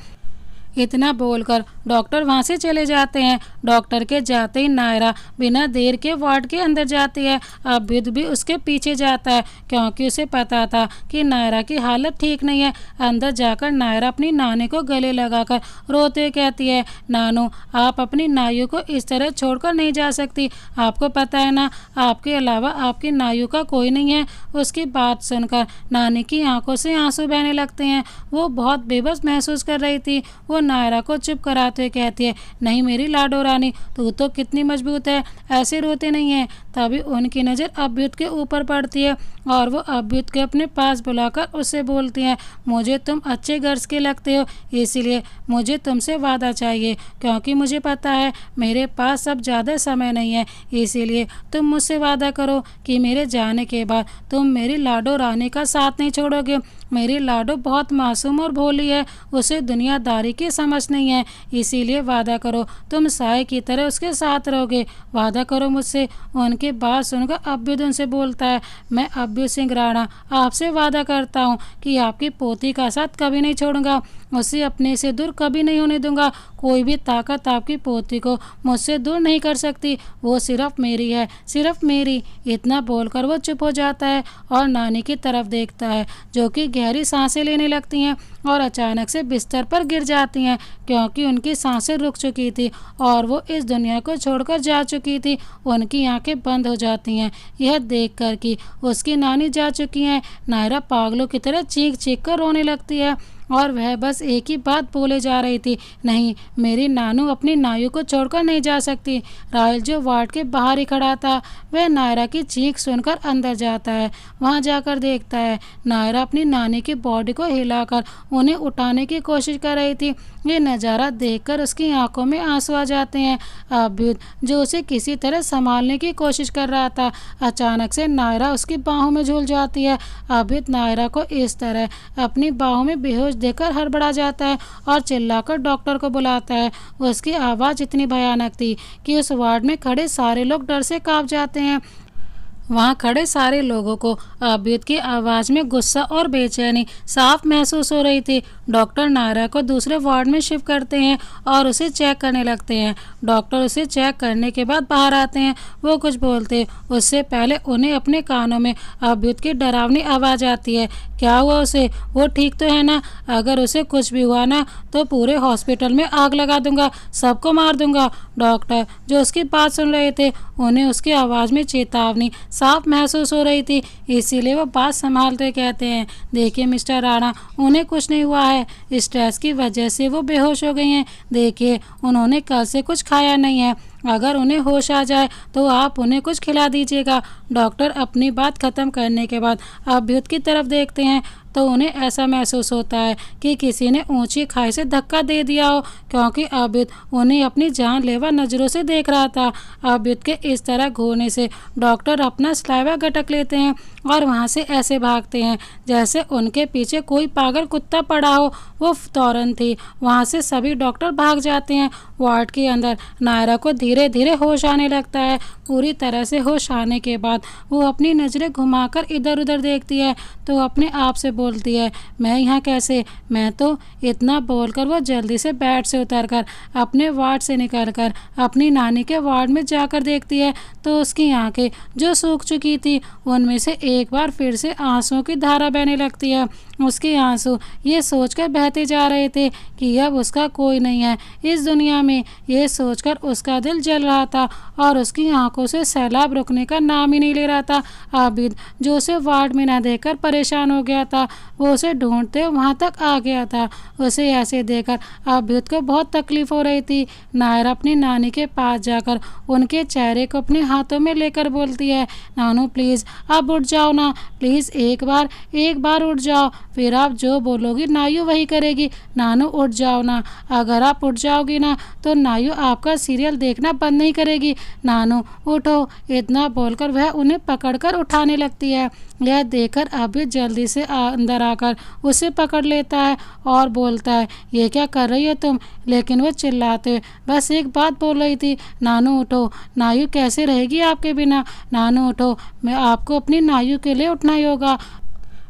इतना बोलकर डॉक्टर वहाँ से चले जाते हैं। डॉक्टर के जाते ही नायरा बिना देर के वार्ड के अंदर जाती है। अभ्युत भी उसके पीछे जाता है, क्योंकि उसे पता था कि नायरा की हालत ठीक नहीं है। अंदर जाकर नायरा अपनी नानी को गले लगाकर रोते हुए कहती है, नानू आप अपनी नायू को इस तरह छोड़कर नहीं जा सकती। आपको पता है ना, आपके अलावा आपकी नायू का कोई नहीं है। उसकी बात सुनकर नानी की आंखों से आंसू बहने लगते हैं। वो बहुत बेबस महसूस कर रही थी। वो नायरा को चुप कराते हुए कहती है, नहीं मेरी लाडो रानी, तू तो कितनी मजबूत है, ऐसे रोते नहीं है। तभी उनकी नज़र अभ्युत के ऊपर पड़ती है और वो अभ्युत के अपने पास बुलाकर उससे बोलती हैं, मुझे तुम अच्छे गर्ज के लगते हो, इसीलिए मुझे तुमसे वादा चाहिए, क्योंकि मुझे पता है मेरे पास अब ज़्यादा समय नहीं है। इसीलिए तुम मुझसे वादा करो कि मेरे जाने के बाद तुम मेरी लाडो रानी का साथ नहीं छोड़ोगे। मेरी लाडो बहुत मासूम और भोली है, उसे दुनियादारी की समझ नहीं है, इसीलिए वादा करो तुम साए की तरह उसके साथ रहोगे। वादा करो मुझसे। उनकी बात सुनकर अभ्युत उनसे बोलता है, मैं अभ्युत सिंह राणा आपसे वादा करता हूँ कि आपकी पोती का साथ कभी नहीं छोड़ूंगा, उसे अपने से दूर कभी नहीं होने दूंगा। कोई भी ताकत आपकी पोती को मुझसे दूर नहीं कर सकती, वो सिर्फ मेरी है, सिर्फ मेरी। इतना बोलकर वो चुप हो जाता है और नानी की तरफ देखता है, जो कि गहरी सांसें लेने लगती हैं और अचानक से बिस्तर पर गिर जाती हैं, क्योंकि उनकी सांसें रुक चुकी थी और वो इस दुनिया को छोड़कर जा चुकी थी। उनकी आंखें बंद हो जाती हैं। यह देखकर कि उसकी नानी जा चुकी हैं, नायरा पागलों की तरह चीख चीख कर रोने लगती है और वह बस एक ही बात बोले जा रही थी, नहीं मेरी नानू अपनी नायू को छोड़कर नहीं जा सकती। राहिल जो वार्ड के बाहर ही खड़ा था, वह नायरा की चीख सुनकर अंदर जाता है। वहां जाकर देखता है नायरा अपनी नानी की बॉडी को हिलाकर उन्हें उठाने की कोशिश कर रही थी। ये नज़ारा देखकर उसकी आंखों में आंसू आ जाते हैं। अभ्युत जो उसे किसी तरह संभालने की कोशिश कर रहा था, अचानक से नायरा उसकी बाहों में झूल जाती है। अभ्युत नायरा को इस तरह अपनी बाहों में बेहोश देखकर हड़बड़ा जाता है और चिल्लाकर डॉक्टर को बुलाता है। उसकी आवाज़ इतनी भयानक थी कि उस वार्ड में खड़े सारे लोग डर से कांप जाते हैं। वहाँ खड़े सारे लोगों को अभ्युत की आवाज़ में गुस्सा और बेचैनी साफ महसूस हो रही थी। डॉक्टर नायरा को दूसरे वार्ड में शिफ्ट करते हैं और उसे चेक करने लगते हैं। डॉक्टर उसे चेक करने के बाद बाहर आते हैं। वो कुछ बोलते उससे पहले उन्हें अपने कानों में अभ्युत की डरावनी आवाज़ आती है, क्या हुआ उसे? वो ठीक तो है ना? अगर उसे कुछ भी हुआ ना तो पूरे हॉस्पिटल में आग लगा दूंगा, सबको मार दूंगा। डॉक्टर जो उसकी बात सुन रहे थे, उन्हें उसकी आवाज़ में चेतावनी साफ महसूस हो रही थी, इसीलिए वो बात संभालते कहते हैं, देखिए मिस्टर राणा, उन्हें कुछ नहीं हुआ है, स्ट्रेस की वजह से वो बेहोश हो गई हैं। देखिए उन्होंने कल से कुछ खाया नहीं है, अगर उन्हें होश आ जाए तो आप उन्हें कुछ खिला दीजिएगा। डॉक्टर अपनी बात खत्म करने के बाद अभ्युत की तरफ देखते हैं तो उन्हें ऐसा महसूस होता है कि किसी ने ऊंची खाई से धक्का दे दिया हो, क्योंकि अभ्युत उन्हें अपनी जानलेवा नज़रों से देख रहा था। अभ्युत के इस तरह घूरने से डॉक्टर अपना स्लाइवा गटक लेते हैं और वहां से ऐसे भागते हैं जैसे उनके पीछे कोई पागल कुत्ता पड़ा हो। वो फौरन थी वहां से सभी डॉक्टर भाग जाते हैं। वार्ड के अंदर नायरा को धीरे धीरे होश आने लगता है। पूरी तरह से होश आने के बाद वो अपनी नज़रें घुमाकर इधर उधर देखती है तो अपने आप से बोलती है, मैं यहाँ कैसे? मैं तो इतना बोलकर वो जल्दी से बेड से उतरकर अपने वार्ड से निकलकर अपनी नानी के वार्ड में जाकर देखती है तो उसकी आंखें जो सूख चुकी थी उनमें से एक बार फिर से आंसुओं की धारा बहने लगती है। उसके आंसू ये सोचकर बहते जा रहे थे कि अब उसका कोई नहीं है इस दुनिया में। ये सोचकर उसका दिल जल रहा था और उसकी आंखों से सैलाब रुकने का नाम ही नहीं ले रहा था। आबिद जो उसे वार्ड में न देखकर परेशान हो गया था, वो उसे ढूंढते वहां तक आ गया था। उसे ऐसे देखकर आबिद को बहुत तकलीफ हो रही थी। नायरा अपनी नानी के पास जाकर उनके चेहरे को अपने हाथों में लेकर बोलती है, नानू प्लीज़ आप उठ जाओ ना, प्लीज़ एक बार उठ जाओ, फिर आप जो बोलोगी नायू वही करेगी। नानू उठ जाओ ना, अगर आप उठ जाओगी ना तो नायू आपका सीरियल देखना बंद नहीं करेगी। नानू उठो। इतना बोलकर वह उन्हें पकड़कर उठाने लगती है। यह देखकर अभी जल्दी से अंदर आकर उसे पकड़ लेता है और बोलता है, ये क्या कर रही हो तुम? लेकिन वह चिल्लाते बस एक बात बोल रही थी, नानू उठो, नायू कैसे रहेगी आपके बिना? नानू उठो, मैं आपको अपनी नायू के लिए उठना ही होगा।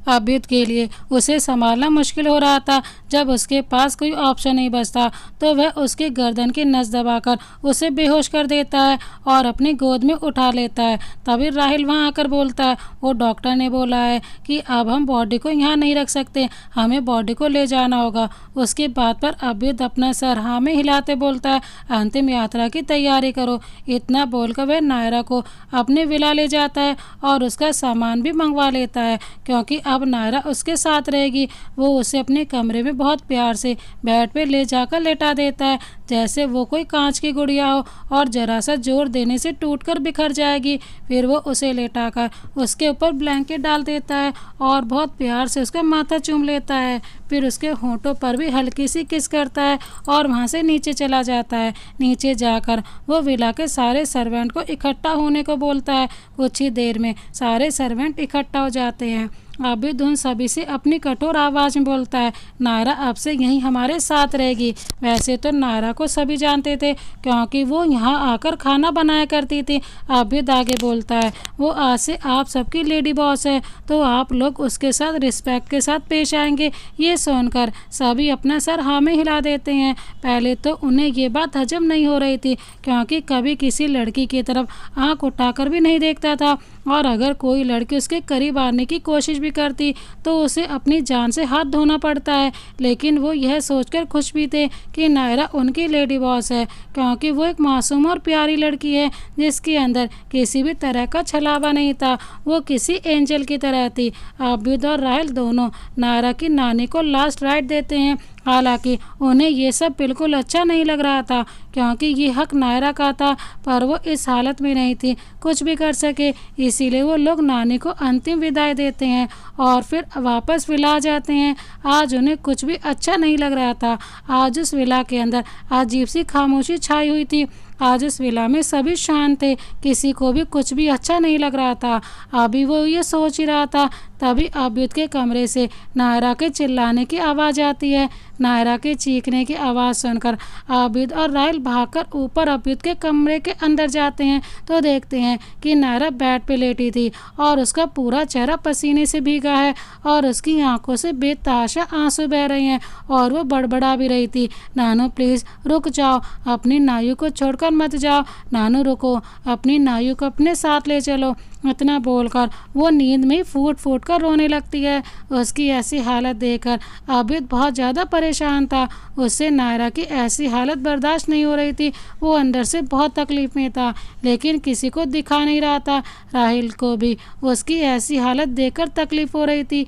आबिद के लिए उसे संभालना मुश्किल हो रहा था। जब उसके पास कोई ऑप्शन नहीं बचता तो वह उसके गर्दन की नस दबाकर उसे बेहोश कर देता है और अपनी गोद में उठा लेता है। तभी राहिल वहां आकर बोलता है, वो डॉक्टर ने बोला है कि अब हम बॉडी को यहाँ नहीं रख सकते, हमें बॉडी को ले जाना होगा। उसकी बात पर आबिद अपना सर हाँ में हिलाते बोलता है, अंतिम यात्रा की तैयारी करो। इतना बोलकर वह नायरा को अपने विला ले जाता है और उसका सामान भी मंगवा लेता है, क्योंकि अब नायरा उसके साथ रहेगी। वो उसे अपने कमरे में बहुत प्यार से बेड पे ले जाकर लेटा देता है जैसे वो कोई कांच की गुड़िया हो और जरा सा जोर देने से टूटकर बिखर जाएगी। फिर वो उसे लेटाकर उसके ऊपर ब्लैंकेट डाल देता है और बहुत प्यार से उसका माथा चूम लेता है। फिर उसके होंठों पर भी हल्की सी किस करता है और वहाँ से नीचे चला जाता है। नीचे जाकर वो विला के सारे सर्वेंट को इकट्ठा होने को बोलता है। कुछ ही देर में सारे सर्वेंट इकट्ठा हो जाते हैं। आबिद उन सभी से अपनी कठोर आवाज़ में बोलता है, नायरा अब से यहीं हमारे साथ रहेगी। वैसे तो नायरा को सभी जानते थे क्योंकि वो यहाँ आकर खाना बनाया करती थी। आबिद आगे बोलता है, वो आज से आप सबकी लेडी बॉस है तो आप लोग उसके साथ रिस्पेक्ट के साथ पेश आएंगे। ये सुनकर सभी अपना सर हाँ में हिला देते हैं। पहले तो उन्हें ये बात हजम नहीं हो रही थी क्योंकि कभी किसी लड़की की तरफ आँख उठाकर भी नहीं देखता था और अगर कोई लड़की उसके करीब आने की कोशिश भी करती तो उसे अपनी जान से हाथ धोना पड़ता है। लेकिन वो यह सोचकर खुश भी थे कि नायरा उनकी लेडी बॉस है क्योंकि वो एक मासूम और प्यारी लड़की है जिसके अंदर किसी भी तरह का छलावा नहीं था। वो किसी एंजल की तरह थी। आबिद और राहिल दोनों नायरा की नानी को लास्ट राइट देते हैं। हालांकि उन्हें ये सब बिल्कुल अच्छा नहीं लग रहा था क्योंकि ये हक नायरा का था, पर वो इस हालत में नहीं थी कुछ भी कर सके। इसीलिए वो लोग नानी को अंतिम विदाई देते हैं और फिर वापस विला जाते हैं। आज उन्हें कुछ भी अच्छा नहीं लग रहा था। आज उस विला के अंदर अजीब सी खामोशी छाई हुई थी। आज उस विला में सभी शांत थे, किसी को भी कुछ भी अच्छा नहीं लग रहा था। अभी वो ये सोच ही रहा था तभी आबिद के कमरे से नायरा के चिल्लाने की आवाज़ आती है। नायरा के चीखने की आवाज़ सुनकर आबिद और राहिल भागकर ऊपर आबिद के कमरे के अंदर जाते हैं तो देखते हैं कि नायरा बेड पे लेटी थी और उसका पूरा चेहरा पसीने से भीगा है और उसकी आंखों से बेतहाशा आंसू बह रहे हैं और वो बड़बड़ा भी रही थी, नानू प्लीज़ रुक जाओ, अपनी नायू को छोड़कर छोड़कर मत जाओ, नानू रुको, अपनी नायु को अपने साथ ले चलो। इतना बोलकर वो नींद में ही फूट फूट कर रोने लगती है। उसकी ऐसी हालत देखकर आबिद बहुत ज़्यादा परेशान था। उससे नायरा की ऐसी हालत बर्दाश्त नहीं हो रही थी। वो अंदर से बहुत तकलीफ़ में था, लेकिन किसी को दिखा नहीं रहा था। राहिल को भी उसकी ऐसी हालत देखकर तकलीफ़ हो रही थी।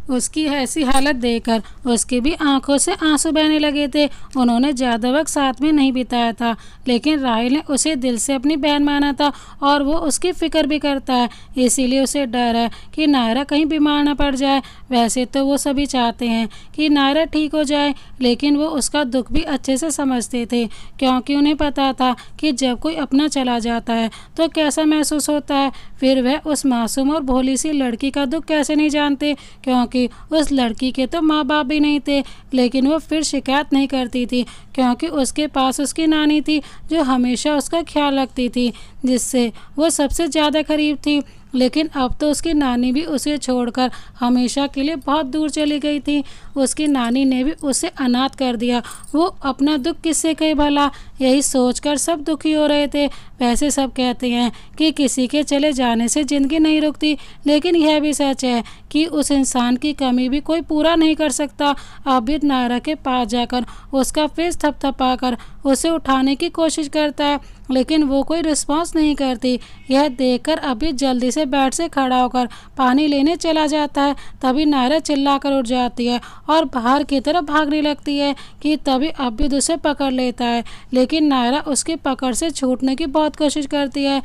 उसकी ऐसी हालत देखकर उसकी भी आंखों से आंसू बहने लगे थे। उन्होंने ज़्यादा वक्त साथ में नहीं बिताया था, लेकिन राहिल ने उसे दिल से अपनी बहन माना था और वो उसकी फ़िक्र भी करता है। इसीलिए उसे डर है कि नायरा कहीं बीमार न पड़ जाए। वैसे तो वो सभी चाहते हैं कि नायरा ठीक हो जाए, लेकिन वो उसका दुख भी अच्छे से समझते थे, क्योंकि उन्हें पता था कि जब कोई अपना चला जाता है तो कैसा महसूस होता है। फिर वह उस मासूम और भोली सी लड़की का दुख कैसे नहीं जानते, क्योंकि उस लड़की के तो माँ बाप भी नहीं थे। लेकिन वो फिर शिकायत नहीं करती थी, क्योंकि उसके पास उसकी नानी थी जो हमेशा उसका ख्याल रखती थी, जिससे वो सबसे ज़्यादा करीब थी। लेकिन अब तो उसकी नानी भी उसे छोड़कर हमेशा के लिए बहुत दूर चली गई थी। उसकी नानी ने भी उसे अनाथ कर दिया। वो अपना दुख किससे कहे भला, यही सोचकर सब दुखी हो रहे थे। वैसे सब कहते हैं कि किसी के चले जाने से ज़िंदगी नहीं रुकती, लेकिन यह भी सच है कि उस इंसान की कमी भी कोई पूरा नहीं कर सकता। आबिद नायरा के पास जाकर उसका फेस थपथपाकर उसे उठाने की कोशिश करता है, लेकिन वो कोई रिस्पॉन्स नहीं करती। यह देखकर आबिद जल्दी से बेड से खड़ा होकर पानी लेने चला जाता है। तभी नायरा चिल्लाकर उठ जाती है और बाहर की तरफ भागने लगती है कि तभी आबिद उसे पकड़ लेता है। लेकिन नायरा उसकी पकड़ से छूटने की बहुत कोशिश करती है,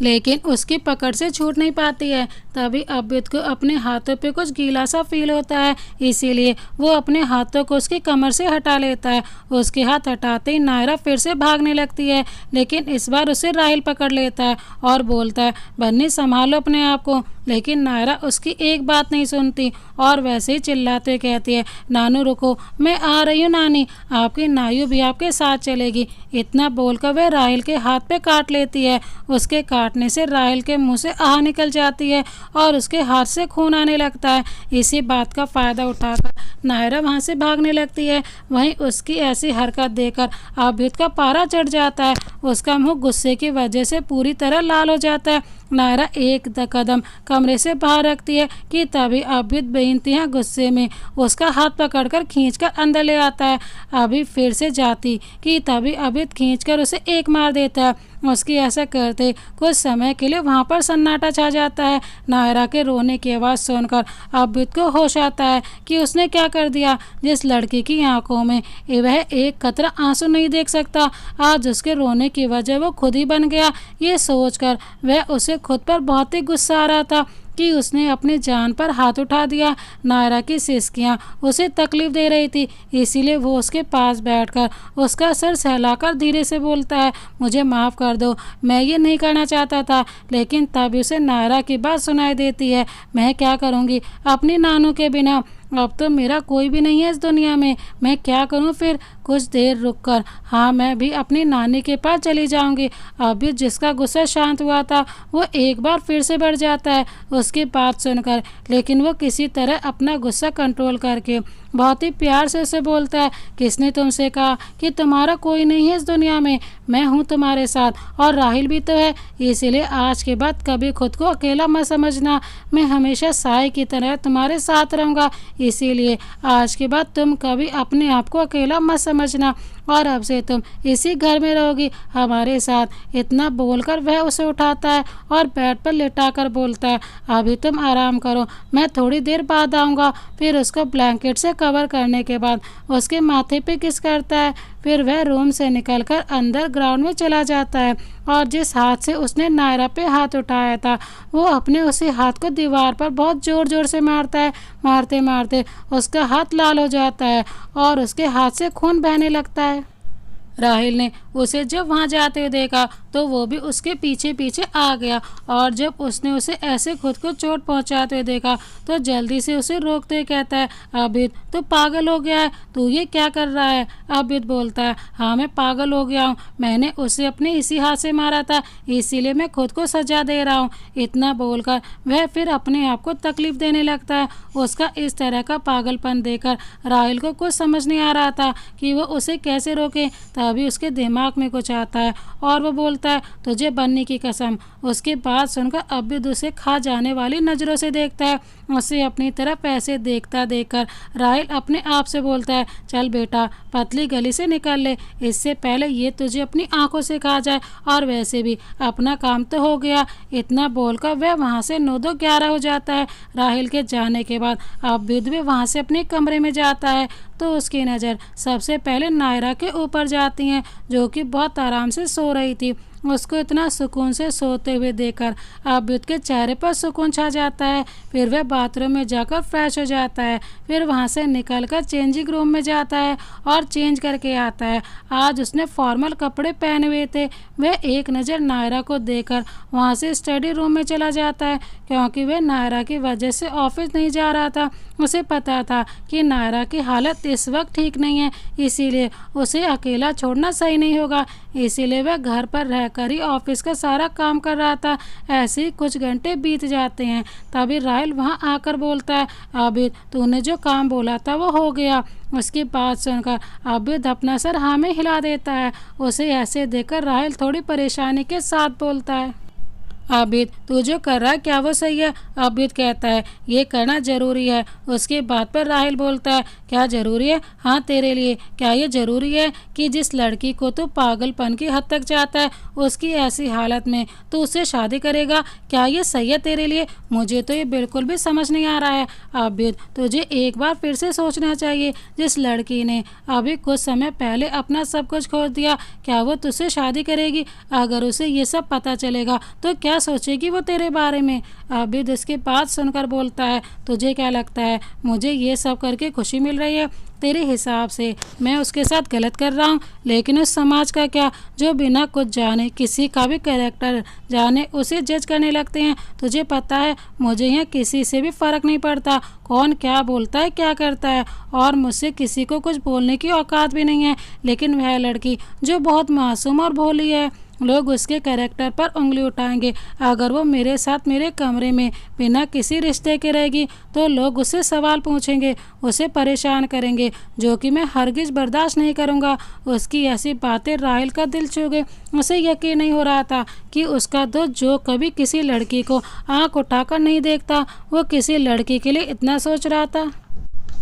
लेकिन उसकी पकड़ से छूट नहीं पाती है। तभी आबिद को अपने हाथों पे कुछ गीला सा फील होता है, इसीलिए वो अपने हाथों को उसकी कमर से हटा लेता है। उसके हाथ हटाते ही नायरा फिर से भागने लगती है, लेकिन इस बार उसे राहिल पकड़ लेता है और बोलता है, बन्नी संभालो अपने आप को। लेकिन नायरा उसकी एक बात नहीं सुनती और वैसे ही चिल्लाते कहती है, नानू रुको, मैं आ रही हूँ नानी, आपकी नायु भी आपके साथ चलेगी। इतना बोलकर वह राहिल के हाथ पे काट लेती है। उसके काटने से राहिल के मुंह से आह निकल जाती है और उसके हाथ से खून आने लगता है। इसी बात का फ़ायदा उठाकर नायरा वहाँ से भागने लगती है। वहीं उसकी ऐसी हरकत देखकर आबिद का पारा चढ़ जाता है। उसका मुंह गुस्से की वजह से पूरी तरह लाल हो जाता है। नायरा एक कदम कमरे से बाहर रखती है कि तभी आबिद बेइंतहा गुस्से में उसका हाथ पकड़कर खींचकर अंदर ले आता है। अभी फिर से जाती कि तभी आबिद खींचकर उसे एक मार देता है। उसकी ऐसा करते कुछ समय के लिए वहाँ पर सन्नाटा छा जाता है। नायरा के रोने की आवाज़ सुनकर आबिद को होश आता है कि उसने क्या कर दिया। जिस लड़की की आंखों में वह एक कतरा आंसू नहीं देख सकता, आज उसके रोने की वजह वो खुद ही बन गया। ये सोचकर वह उसे खुद पर बहुत ही गुस्सा आ रहा था कि उसने अपनी जान पर हाथ उठा दिया। नायरा की सिसकियाँ उसे तकलीफ दे रही थी, इसीलिए वो उसके पास बैठकर उसका सर सहलाकर धीरे से बोलता है, मुझे माफ़ कर दो, मैं ये नहीं करना चाहता था। लेकिन तभी उसे नायरा की बात सुनाई देती है, मैं क्या करूँगी अपनी नानू के बिना, अब तो मेरा कोई भी नहीं है इस दुनिया में, मैं क्या करूं फिर। कुछ देर रुककर हाँ मैं भी अपनी नानी के पास चली जाऊंगी। अभी जिसका गुस्सा शांत हुआ था वो एक बार फिर से बढ़ जाता है उसकी बात सुनकर, लेकिन वो किसी तरह अपना गुस्सा कंट्रोल करके बहुत ही प्यार से उसे बोलता है, किसने तुमसे कहा कि तुम्हारा कोई नहीं है इस दुनिया में, मैं हूँ तुम्हारे साथ और राहिल भी तो है, इसीलिए आज के बाद कभी खुद को अकेला मत समझना, मैं हमेशा साय की तरह तुम्हारे साथ रहूँगा। इसीलिए आज के बाद तुम कभी अपने आप को अकेला मत समझना और अब से तुम इसी घर में रहोगी हमारे साथ। इतना बोलकर वह उसे उठाता है और बेड पर लेटाकर बोलता है, अभी तुम आराम करो, मैं थोड़ी देर बाद आऊँगा। फिर उसको ब्लैंकेट से कवर करने के बाद उसके माथे पे किस करता है। फिर वह रूम से निकलकर अंदर ग्राउंड में चला जाता है और जिस हाथ से उसने नायरा पे हाथ उठाया था वो अपने उसी हाथ को दीवार पर बहुत ज़ोर ज़ोर से मारता है। मारते मारते उसका हाथ लाल हो जाता है और उसके हाथ से खून बहने लगता है। राहिल ने उसे जब वहां जाते हुए देखा तो वो भी उसके पीछे पीछे आ गया और जब उसने उसे ऐसे खुद को चोट पहुंचाते हुए देखा तो जल्दी से उसे रोकते हुए कहता है, आबिद तू पागल हो गया है, तू ये क्या कर रहा है। आबिद बोलता है, हाँ मैं पागल हो गया हूँ, मैंने उसे अपने इसी हाथ से मारा था, इसीलिए मैं खुद को सजा दे रहा हूँ। इतना बोलकर वह फिर अपने आप को तकलीफ देने लगता है। उसका इस तरह का पागलपन देखकर राहिल को कुछ समझ नहीं आ रहा था कि वो उसे कैसे रोके। तभी उसके दिमाग में कुछ आता है और वो बोलता है तुझे बनने की कसम। उसकी बात सुनकर अब्युद उसे खा जाने वाली नज़रों से देखता है। उसे अपनी तरफ ऐसे देखता देखकर राहिल अपने आप से बोलता है चल बेटा पतली गली से निकल ले, इससे पहले ये तुझे अपनी आंखों से खा जाए। और वैसे भी अपना काम तो हो गया। इतना बोलकर वह वहाँ से 9-11 हो जाता है। राहिल के जाने के बाद अब्युद भी वहाँ से अपने कमरे में जाता है तो उसकी नज़र सबसे पहले नायरा के ऊपर जाती है जो कि बहुत आराम से सो रही थी। उसको इतना सुकून से सोते हुए देखकर अब्युद के चेहरे पर सुकून छा जाता है। फिर वह बाथरूम में जाकर फ्रेश हो जाता है। फिर वहाँ से निकलकर चेंजिंग रूम में जाता है और चेंज करके आता है। आज उसने फॉर्मल कपड़े पहने हुए थे। वह एक नज़र नायरा को देखकर वहाँ से स्टडी रूम में चला जाता है क्योंकि वह नायरा की वजह से ऑफिस नहीं जा रहा था। उसे पता था कि नायरा की हालत इस वक्त ठीक नहीं है, इसीलिए उसे अकेला छोड़ना सही नहीं होगा। इसीलिए वह घर पर रहकर ही ऑफिस का सारा काम कर रहा था। ऐसे ही कुछ घंटे बीत जाते हैं। तभी राहिल वहां आकर बोलता है अब्युद तूने जो काम बोला था वो हो गया। उसकी बात सुनकर अब्युद अपना सर हाँ में हिला देता है। उसे ऐसे देखकर राहिल थोड़ी परेशानी के साथ बोलता है अब्युद तू जो कर रहा है क्या वो सही है? अब्युद कहता है ये करना ज़रूरी है। उसकी बात पर राहिल बोलता है क्या ज़रूरी है? हाँ तेरे लिए क्या ये ज़रूरी है कि जिस लड़की को तू पागलपन की हद तक चाहता है उसकी ऐसी हालत में तू उससे शादी करेगा? क्या ये सही है तेरे लिए? मुझे तो ये बिल्कुल भी समझ नहीं आ रहा है। अब्युद तुझे एक बार फिर से सोचना चाहिए। जिस लड़की ने अभी कुछ समय पहले अपना सब कुछ खो दिया क्या वो तुझसे शादी करेगी? अगर उसे ये सब पता चलेगा तो क्या सोचेगी वो तेरे बारे में? अब्युद इसकी बात सुनकर बोलता है तुझे क्या लगता है मुझे ये सब करके खुशी मिल रही है? तेरे हिसाब से मैं उसके साथ गलत कर रहा हूँ, लेकिन उस समाज का क्या जो बिना कुछ जाने किसी का भी कैरेक्टर जाने उसे जज करने लगते हैं। तुझे पता है मुझे यहाँ किसी से भी फ़र्क नहीं पड़ता कौन क्या बोलता है क्या करता है और मुझसे किसी को कुछ बोलने की औकात भी नहीं है। लेकिन वह लड़की जो बहुत मासूम और भोली है लोग उसके कैरेक्टर पर उंगली उठाएंगे। अगर वो मेरे साथ मेरे कमरे में बिना किसी रिश्ते के रहेगी तो लोग उससे सवाल पूछेंगे, उसे परेशान करेंगे जो कि मैं हरगिज़ बर्दाश्त नहीं करूँगा। उसकी ऐसी बातें राहिल का दिल छू गई। उसे यकीन नहीं हो रहा था कि उसका दोस्त जो कभी किसी लड़की को आंख उठाकर नहीं देखता वो किसी लड़की के लिए इतना सोच रहा था।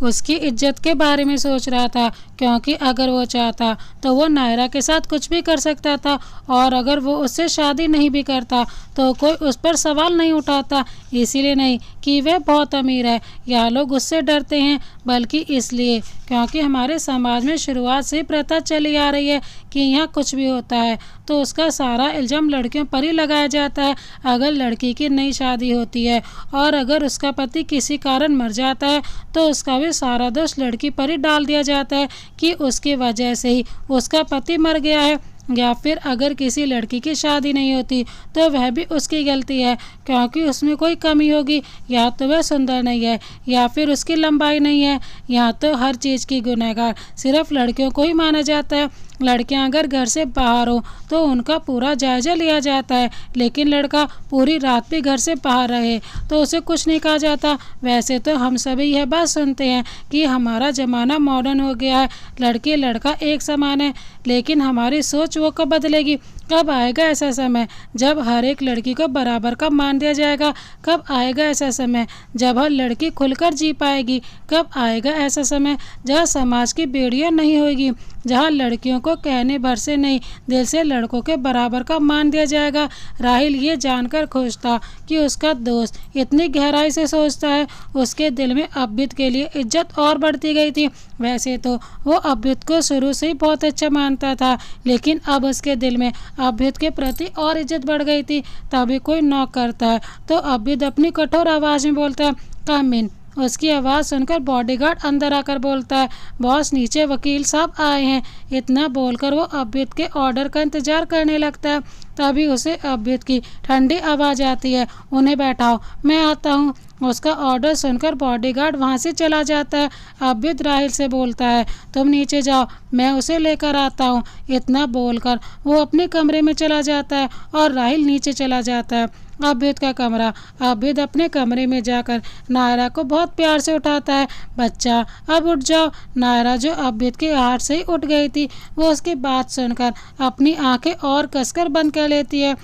उसकी इज्जत के बारे में सोच रहा था क्योंकि अगर वो चाहता तो वो नायरा के साथ कुछ भी कर सकता था और अगर वो उससे शादी नहीं भी करता तो कोई उस पर सवाल नहीं उठाता। इसीलिए नहीं कि वह बहुत अमीर है या लोग उससे डरते हैं बल्कि इसलिए क्योंकि हमारे समाज में शुरुआत से प्रथा चली आ रही है कि यहाँ कुछ भी होता है तो उसका सारा इल्ज़ाम लड़कियों पर ही लगाया जाता है। अगर लड़की की नई शादी होती है और अगर उसका पति किसी कारण मर जाता है तो उसका भी सारा दोष लड़की पर ही डाल दिया जाता है कि उसकी वजह से ही उसका पति मर गया है। या फिर अगर किसी लड़की की शादी नहीं होती तो वह भी उसकी गलती है क्योंकि उसमें कोई कमी होगी, या तो वह सुंदर नहीं है या फिर उसकी लंबाई नहीं है। या तो हर चीज़ की गुनहगार सिर्फ लड़कियों को ही माना जाता है। लड़कियां अगर घर से बाहर हो तो उनका पूरा जायजा लिया जाता है, लेकिन लड़का पूरी रात भी घर से बाहर रहे तो उसे कुछ नहीं कहा जाता। वैसे तो हम सभी यह बात सुनते हैं कि हमारा ज़माना मॉडर्न हो गया है, लड़की लड़का एक समान है, लेकिन हमारी सोच वो कब बदलेगी? कब आएगा ऐसा समय जब हर एक लड़की को बराबर का मान दिया जाएगा? कब आएगा ऐसा समय जब हर लड़की खुलकर जी पाएगी? कब आएगा ऐसा समय जहाँ समाज की बेड़ियाँ नहीं होगी, जहाँ लड़कियों को कहने भर से नहीं दिल से लड़कों के बराबर का मान दिया जाएगा? राहिल ये जानकर खुश था कि उसका दोस्त इतनी गहराई से सोचता है। उसके दिल में अब्युद के लिए इज्जत और बढ़ती गई थी। वैसे तो वो अब्युद को शुरू से ही बहुत अच्छा मानता था, लेकिन अब उसके दिल में अब्युद के प्रति और इज्जत बढ़ गई थी। तभी कोई नॉक करता है तो अब्युद अपनी कठोर आवाज़ में बोलता है कम इन। उसकी आवाज़ सुनकर बॉडीगार्ड अंदर आकर बोलता है बॉस नीचे वकील साहब आए हैं। इतना बोलकर वो अब्युद के ऑर्डर का इंतज़ार करने लगता है। तभी उसे अब्युद की ठंडी आवाज़ आती है उन्हें बैठाओ मैं आता हूँ। उसका ऑर्डर सुनकर बॉडीगार्ड वहाँ से चला जाता है। अभ्युदय राहिल से बोलता है, तुम नीचे जाओ, मैं उसे लेकर आता हूँ। इतना बोलकर वो अपने कमरे में चला जाता है और राहिल नीचे चला जाता है। अभ्युदय का कमरा। अभ्युदय अपने कमरे में जाकर नायरा को बहुत प्यार से उठाता है। बच्चा अब उठ जाओ। नायरा जो अभ्युदय के हाथ से ही उठ गई थी, वो उसकी बात सुनकर अपनी आंखें और कसकर बंद कर लेती है।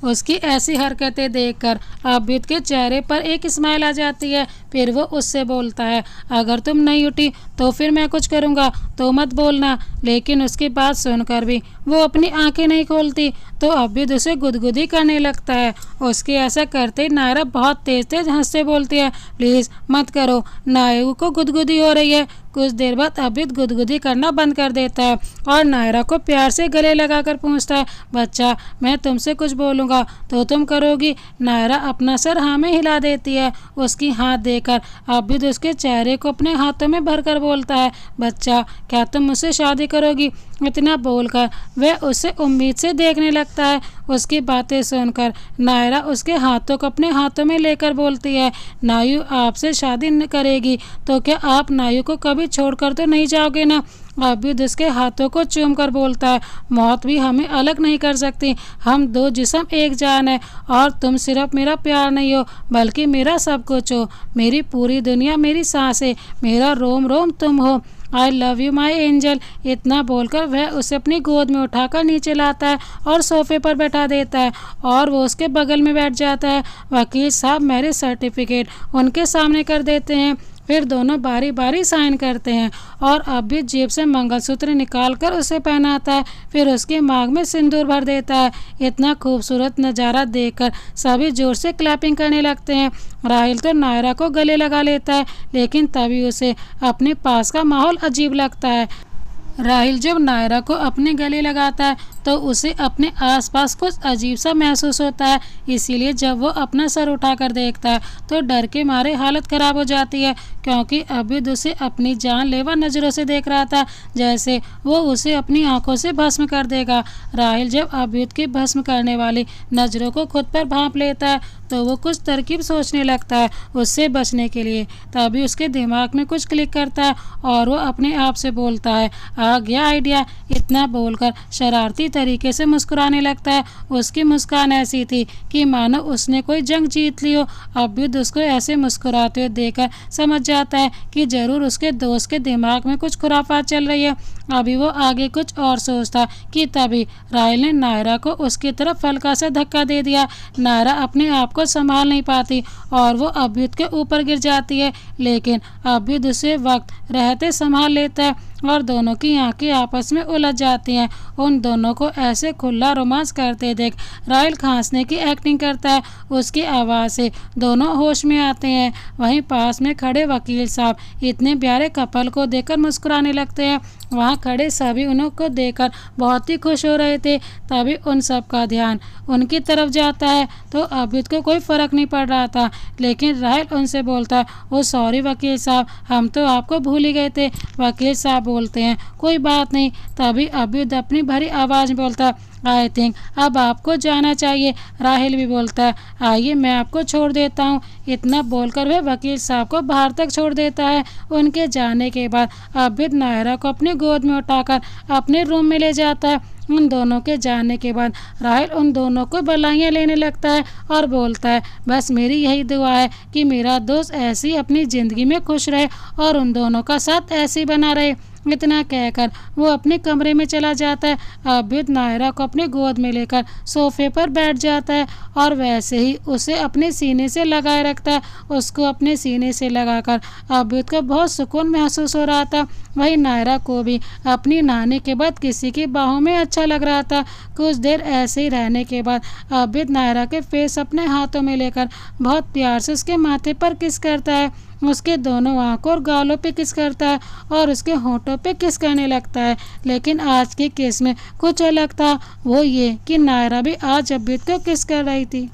उसकी ऐसी हरकतें देखकर अभ्युदय के चेहरे पर एक स्माइल आ जाती है। फिर वो उससे बोलता है, अगर तुम नहीं उठी तो फिर मैं कुछ करूँगा, तो मत बोलना। लेकिन उसकी बात सुनकर भी वो अपनी आंखें नहीं खोलती, तो अभ्युदय उसे गुदगुदी करने लगता है। उसके ऐसा करते नायरा बहुत तेज तेज हंस से बोलती है, प्लीज़ मत करो, नायरा को गुदगुदी हो रही है। कुछ देर बाद अभ्युदय गुदगुदी करना बंद कर देता है और नायरा को प्यार से गले लगाकर पूछता है, बच्चा मैं तुमसे कुछ बोलूँगा तो तुम करोगी? नायरा अपना सर हाँ में हिला देती है। उसकी हाथ देकर अभ्युदय उसके चेहरे को अपने हाथों में भरकर बोलता है, बच्चा क्या तुम मुझसे शादी करोगी? इतना बोलकर वह उसे उम्मीद से देखने लगता है। उसकी बातें सुनकर नायरा उसके हाथों को अपने हाथों में लेकर बोलती है, नायु आपसे शादी न करेगी तो क्या आप नायु को कभी छोड़कर तो नहीं जाओगे ना? अभ्युदय उसके हाथों को चूम कर बोलता है, मौत भी हमें अलग नहीं कर सकती। हम दो जिस्म एक जान है और तुम सिर्फ मेरा प्यार नहीं हो बल्कि मेरा सब कुछ हो। मेरी पूरी दुनिया मेरी सांसें, मेरा रोम रोम तुम हो। I love you my angel. इतना बोलकर वह उसे अपनी गोद में उठाकर नीचे लाता है और सोफे पर बैठा देता है और वो उसके बगल में बैठ जाता है। वकील साहब मैरिज सर्टिफिकेट उनके सामने कर देते हैं। फिर दोनों बारी बारी साइन करते हैं और अभ्युदय जेब से मंगलसूत्र निकालकर उसे पहनाता है। फिर उसके मांग में सिंदूर भर देता है। इतना खूबसूरत नज़ारा देखकर सभी जोर से क्लैपिंग करने लगते हैं। राहिल तो नायरा को गले लगा लेता है, लेकिन तभी उसे अपने पास का माहौल अजीब लगता है। राहिल जब नायरा को अपने गले लगाता है तो उसे अपने आसपास कुछ अजीब सा महसूस होता है। इसीलिए जब वो अपना सर उठाकर देखता है तो डर के मारे हालत ख़राब हो जाती है, क्योंकि अभ्युदय उसे अपनी जानलेवा नज़रों से देख रहा था, जैसे वो उसे अपनी आंखों से भस्म कर देगा। राहिल जब अभ्युदय की भस्म करने वाली नज़रों को खुद पर भांप लेता है तो वो कुछ तरकीब सोचने लगता है उससे बचने के लिए। तभी उसके दिमाग में कुछ क्लिक करता है और वो अपने आप से बोलता है, आ गया आइडिया। इतना बोलकर शरारती तरीके से मुस्कुराने लगता है। उसकी मुस्कान ऐसी थी कि मानो उसने कोई जंग जीत ली हो। अभ्युदय उसको ऐसे मुस्कुराते हुए देखकर समझ जाता है कि जरूर उसके दोस्त के दिमाग में कुछ खुराफात चल रही है। अभी वो आगे कुछ और सोचता कि तभी राहिल ने नायरा को उसकी तरफ हल्का सा धक्का दे दिया। नायरा अपने आप को संभाल नहीं पाती और वो अभ्युदय के ऊपर गिर जाती है, लेकिन अभ्युदय उसे वक्त रहते संभाल लेता है और दोनों की आंखें आपस में उलझ जाती हैं। उन दोनों को ऐसे खुला रोमांस करते देख राहिल खांसने की एक्टिंग करता है। उसकी आवाज़ से दोनों होश में आते हैं। वहीं पास में खड़े वकील साहब इतने प्यारे कपल को देखकर मुस्कुराने लगते हैं। वहाँ खड़े सभी उन्हों को देखकर बहुत ही खुश हो रहे थे। तभी उन सब का ध्यान उनकी तरफ जाता है तो अभ्युदय को कोई फ़र्क नहीं पड़ रहा था, लेकिन राहिल उनसे बोलता है, ओ सॉरी वकील साहब, हम तो आपको भूल ही गए थे। वकील साहब बोलते हैं, कोई बात नहीं। तभी अभ्युदय अपनी भरी आवाज़ में बोलता है, आई थिंक अब आपको जाना चाहिए। राहिल भी बोलता है, आइए मैं आपको छोड़ देता हूँ। इतना बोलकर वह वकील साहब को बाहर तक छोड़ देता है। उनके जाने के बाद अभ्युदय नायरा को अपनी गोद में उठाकर अपने रूम में ले जाता है। उन दोनों के जाने के बाद राहिल उन दोनों को बधाइयाँ लेने लगता है और बोलता है, बस मेरी यही दुआ है कि मेरा दोस्त ऐसे ही अपनी ज़िंदगी में खुश रहे और उन दोनों का साथ ऐसे ही बना रहे। इतना कहकर वो अपने कमरे में चला जाता है। अभ्युदय नायरा को अपनी गोद में लेकर सोफे पर बैठ जाता है और वैसे ही उसे अपने सीने से लगाए रखता है। उसको अपने सीने से लगाकर अभ्युदय को बहुत सुकून महसूस हो रहा था। वहीं नायरा को भी अपनी नहाने के बाद किसी की बाहों में अच्छा लग रहा था। कुछ देर ऐसे ही रहने के बाद अभ्युदय नायरा के फेस अपने हाथों में लेकर बहुत प्यार से उसके माथे पर किस करता है, उसके दोनों आंखों और गालों पे किस करता है और उसके होंठों पे किस करने लगता है। लेकिन आज के किस में कुछ अलग था, वो ये कि नायरा भी आज अभ्युदय को किस कर रही थी।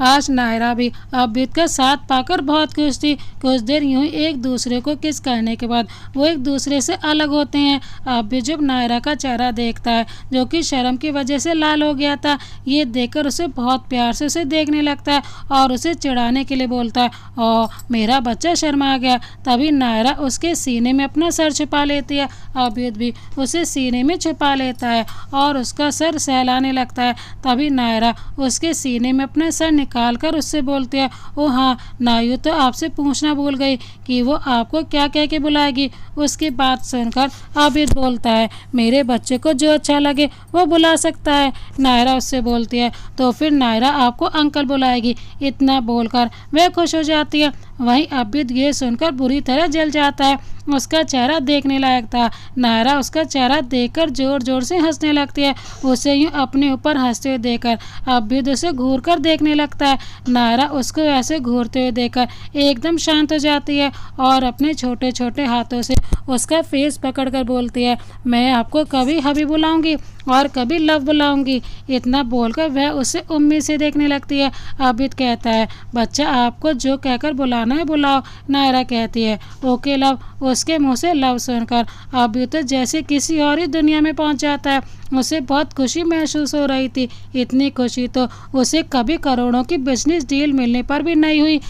आज नायरा भी अभ्युत का साथ पाकर बहुत खुश थी। कुछ देर यूं ही एक दूसरे को किस करने के बाद वो एक दूसरे से अलग होते हैं। अभ्युत जब नायरा का चेहरा देखता है जो कि शर्म की वजह से लाल हो गया था, ये देखकर उसे बहुत प्यार से उसे देखने लगता है और उसे चिढ़ाने के लिए बोलता है, ओ मेरा बच्चा शर्मा गया। तभी नायरा उसके सीने में अपना सर छुपा लेती है। अभ्युत भी उसे सीने में छुपा लेता है और उसका सर सहलाने लगता है। तभी नायरा उसके सीने में अपना सर निकाल कर उससे बोलती है, ओ हाँ नायु तो आपसे पूछना भूल गई कि वो आपको क्या कह के बुलाएगी। उसकी बात सुनकर अभ्युत बोलता है, मेरे बच्चे को जो अच्छा लगे वो बुला सकता है। नायरा उससे बोलती है, तो फिर नायरा आपको अंकल बुलाएगी। इतना बोलकर वह खुश हो जाती है। वहीं अभ्युत ये सुनकर बुरी तरह जल जाता है। उसका चेहरा देखने लायक था। नायरा उसका चेहरा देखकर जोर जोर से हंसने लगती है। उसे यूं अपने ऊपर हंसते हुए देखकर अभ्युत उसे घूर कर देखने लगता है। नायरा उसको ऐसे घूरते हुए देखकर एकदम शांत हो जाती है और अपने छोटे छोटे हाथों से उसका फेस पकड़कर बोलती है, मैं आपको कभी हबी बुलाऊंगी और कभी लव बुलाऊंगी। इतना बोलकर वह उसे उम्मीद से देखने लगती है। अभ्युत कहता है, बच्चा आपको जो कहकर बुलाना है बुलाओ। नायरा कहती है, ओके लव। उसके मुंह से लव सुनकर अभ्युत जैसे किसी और ही दुनिया में पहुंच जाता है। उसे बहुत खुशी महसूस हो रही थी। इतनी खुशी तो उसे कभी करोड़ों की बिजनेस डील मिलने पर भी नहीं हुई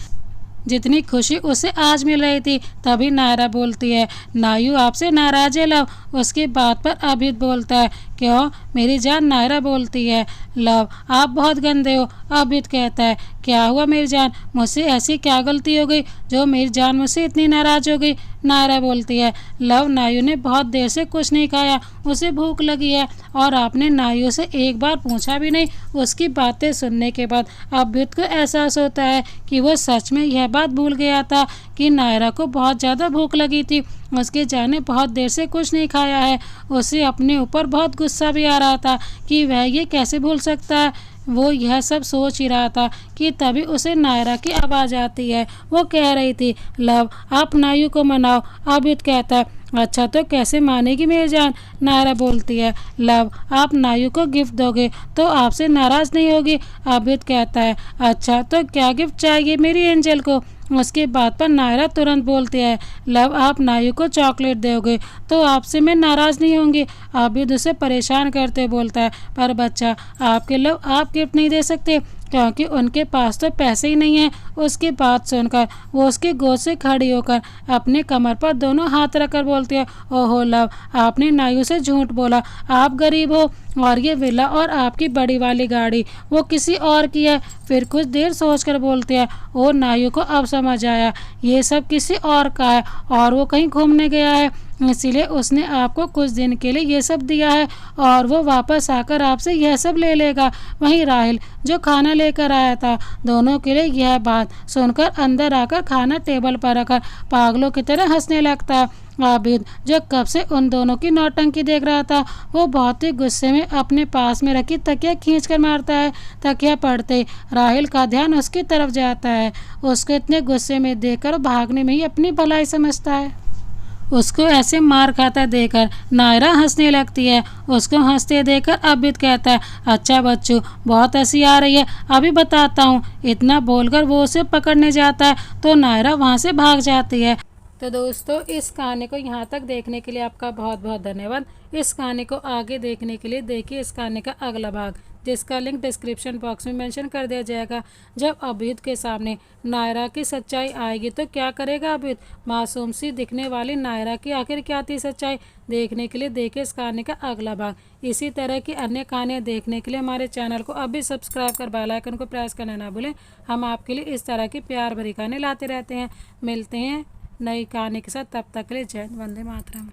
जितनी खुशी उसे आज मिल रही थी। तभी नायरा बोलती है, नायु आपसे नाराज है लव। उसकी बात पर अभ्युत बोलता है, क्यों मेरी जान। नायरा बोलती है, लव आप बहुत गंदे हो। अभ्युत कहता है, क्या हुआ मेरी जान, मुझसे ऐसी क्या गलती हो गई जो मेरी जान मुझसे इतनी नाराज हो गई। नायरा बोलती है, लव नायु ने बहुत देर से कुछ नहीं खाया, उसे भूख लगी है और आपने नायु से एक बार पूछा भी नहीं। उसकी बातें सुनने के बाद अभ्युत को एहसास होता है कि वो सच में यह बात भूल गया था कि नायरा को बहुत ज़्यादा भूख लगी थी। उसके जाने बहुत देर से कुछ नहीं खाया है। उसे अपने ऊपर बहुत गुस्सा भी आ रहा था कि वह ये कैसे भूल सकता है। वो यह सब सोच ही रहा था कि तभी उसे नायरा की आवाज़ आती है। वो कह रही थी, लव आप नायु को मनाओ। अभ्युत कहता है, अच्छा तो कैसे मानेगी मेरी जान। नायरा बोलती है, लव आप नायु को गिफ्ट दोगे तो आपसे नाराज़ नहीं होगी। अभ्युत कहता है, अच्छा तो क्या गिफ्ट चाहिए मेरी एंजल को। उसकी बात पर नायरा तुरंत बोलती है, लव आप नायु को चॉकलेट दोगे तो आपसे मैं नाराज़ नहीं होंगी। अभ्युत उसे परेशान करते बोलता है, पर बच्चा आपके लव आप गिफ्ट नहीं दे सकते क्योंकि उनके पास तो पैसे ही नहीं है। उसकी बात सुनकर वो उसकी गोद से खड़ी होकर अपने कमर पर दोनों हाथ रखकर बोलती है, ओहो लव आपने नायु से झूठ बोला, आप गरीब हो और ये विला और आपकी बड़ी वाली गाड़ी वो किसी और की है। फिर कुछ देर सोचकर बोलती है, ओ नायु को अब समझ आया ये सब किसी और का है और वो कहीं घूमने गया है, इसीलिए उसने आपको कुछ दिन के लिए ये सब दिया है और वो वापस आकर आपसे यह सब ले लेगा। वहीं राहिल जो खाना लेकर आया था, दोनों के लिए यह बात सुनकर अंदर आकर खाना टेबल पर रखकर पागलों की तरह हंसने लगता है। आबिद जो कब से उन दोनों की नौटंकी देख रहा था, वो बहुत ही गुस्से में अपने पास में रखी तकिया खींचकर मारता है। तकिया पड़ते राहिल का ध्यान उसकी तरफ जाता है। उसको इतने गुस्से में देखकर भागने में ही अपनी भलाई समझता है। उसको ऐसे मार खाता देखकर नायरा हंसने लगती है। उसको हंसते देखकर अभ्युत कहता है, अच्छा बच्चू बहुत हंसी आ रही है, अभी बताता हूँ। इतना बोलकर वो उसे पकड़ने जाता है तो नायरा वहाँ से भाग जाती है। तो दोस्तों इस कहानी को यहाँ तक देखने के लिए आपका बहुत बहुत धन्यवाद। इस कहानी को आगे देखने के लिए देखिए इस कहानी का अगला भाग, जिसका लिंक डिस्क्रिप्शन बॉक्स में मेंशन कर दिया जाएगा। जब अभ्युत के सामने नायरा की सच्चाई आएगी तो क्या करेगा अभ्युत। मासूम सी दिखने वाली नायरा की आखिर क्या थी सच्चाई, देखने के लिए देखिए इस कहानी का अगला भाग। इसी तरह की अन्य कहानियाँ देखने के लिए हमारे चैनल को अभी सब्सक्राइब कर बेल आइकन को प्रेस करना ना भूलें। हम आपके लिए इस तरह की प्यार भरी कहानी लाते रहते हैं। मिलते हैं नई कहानी के साथ, तब तक के लिए जय हिंद, वंदे मातरम।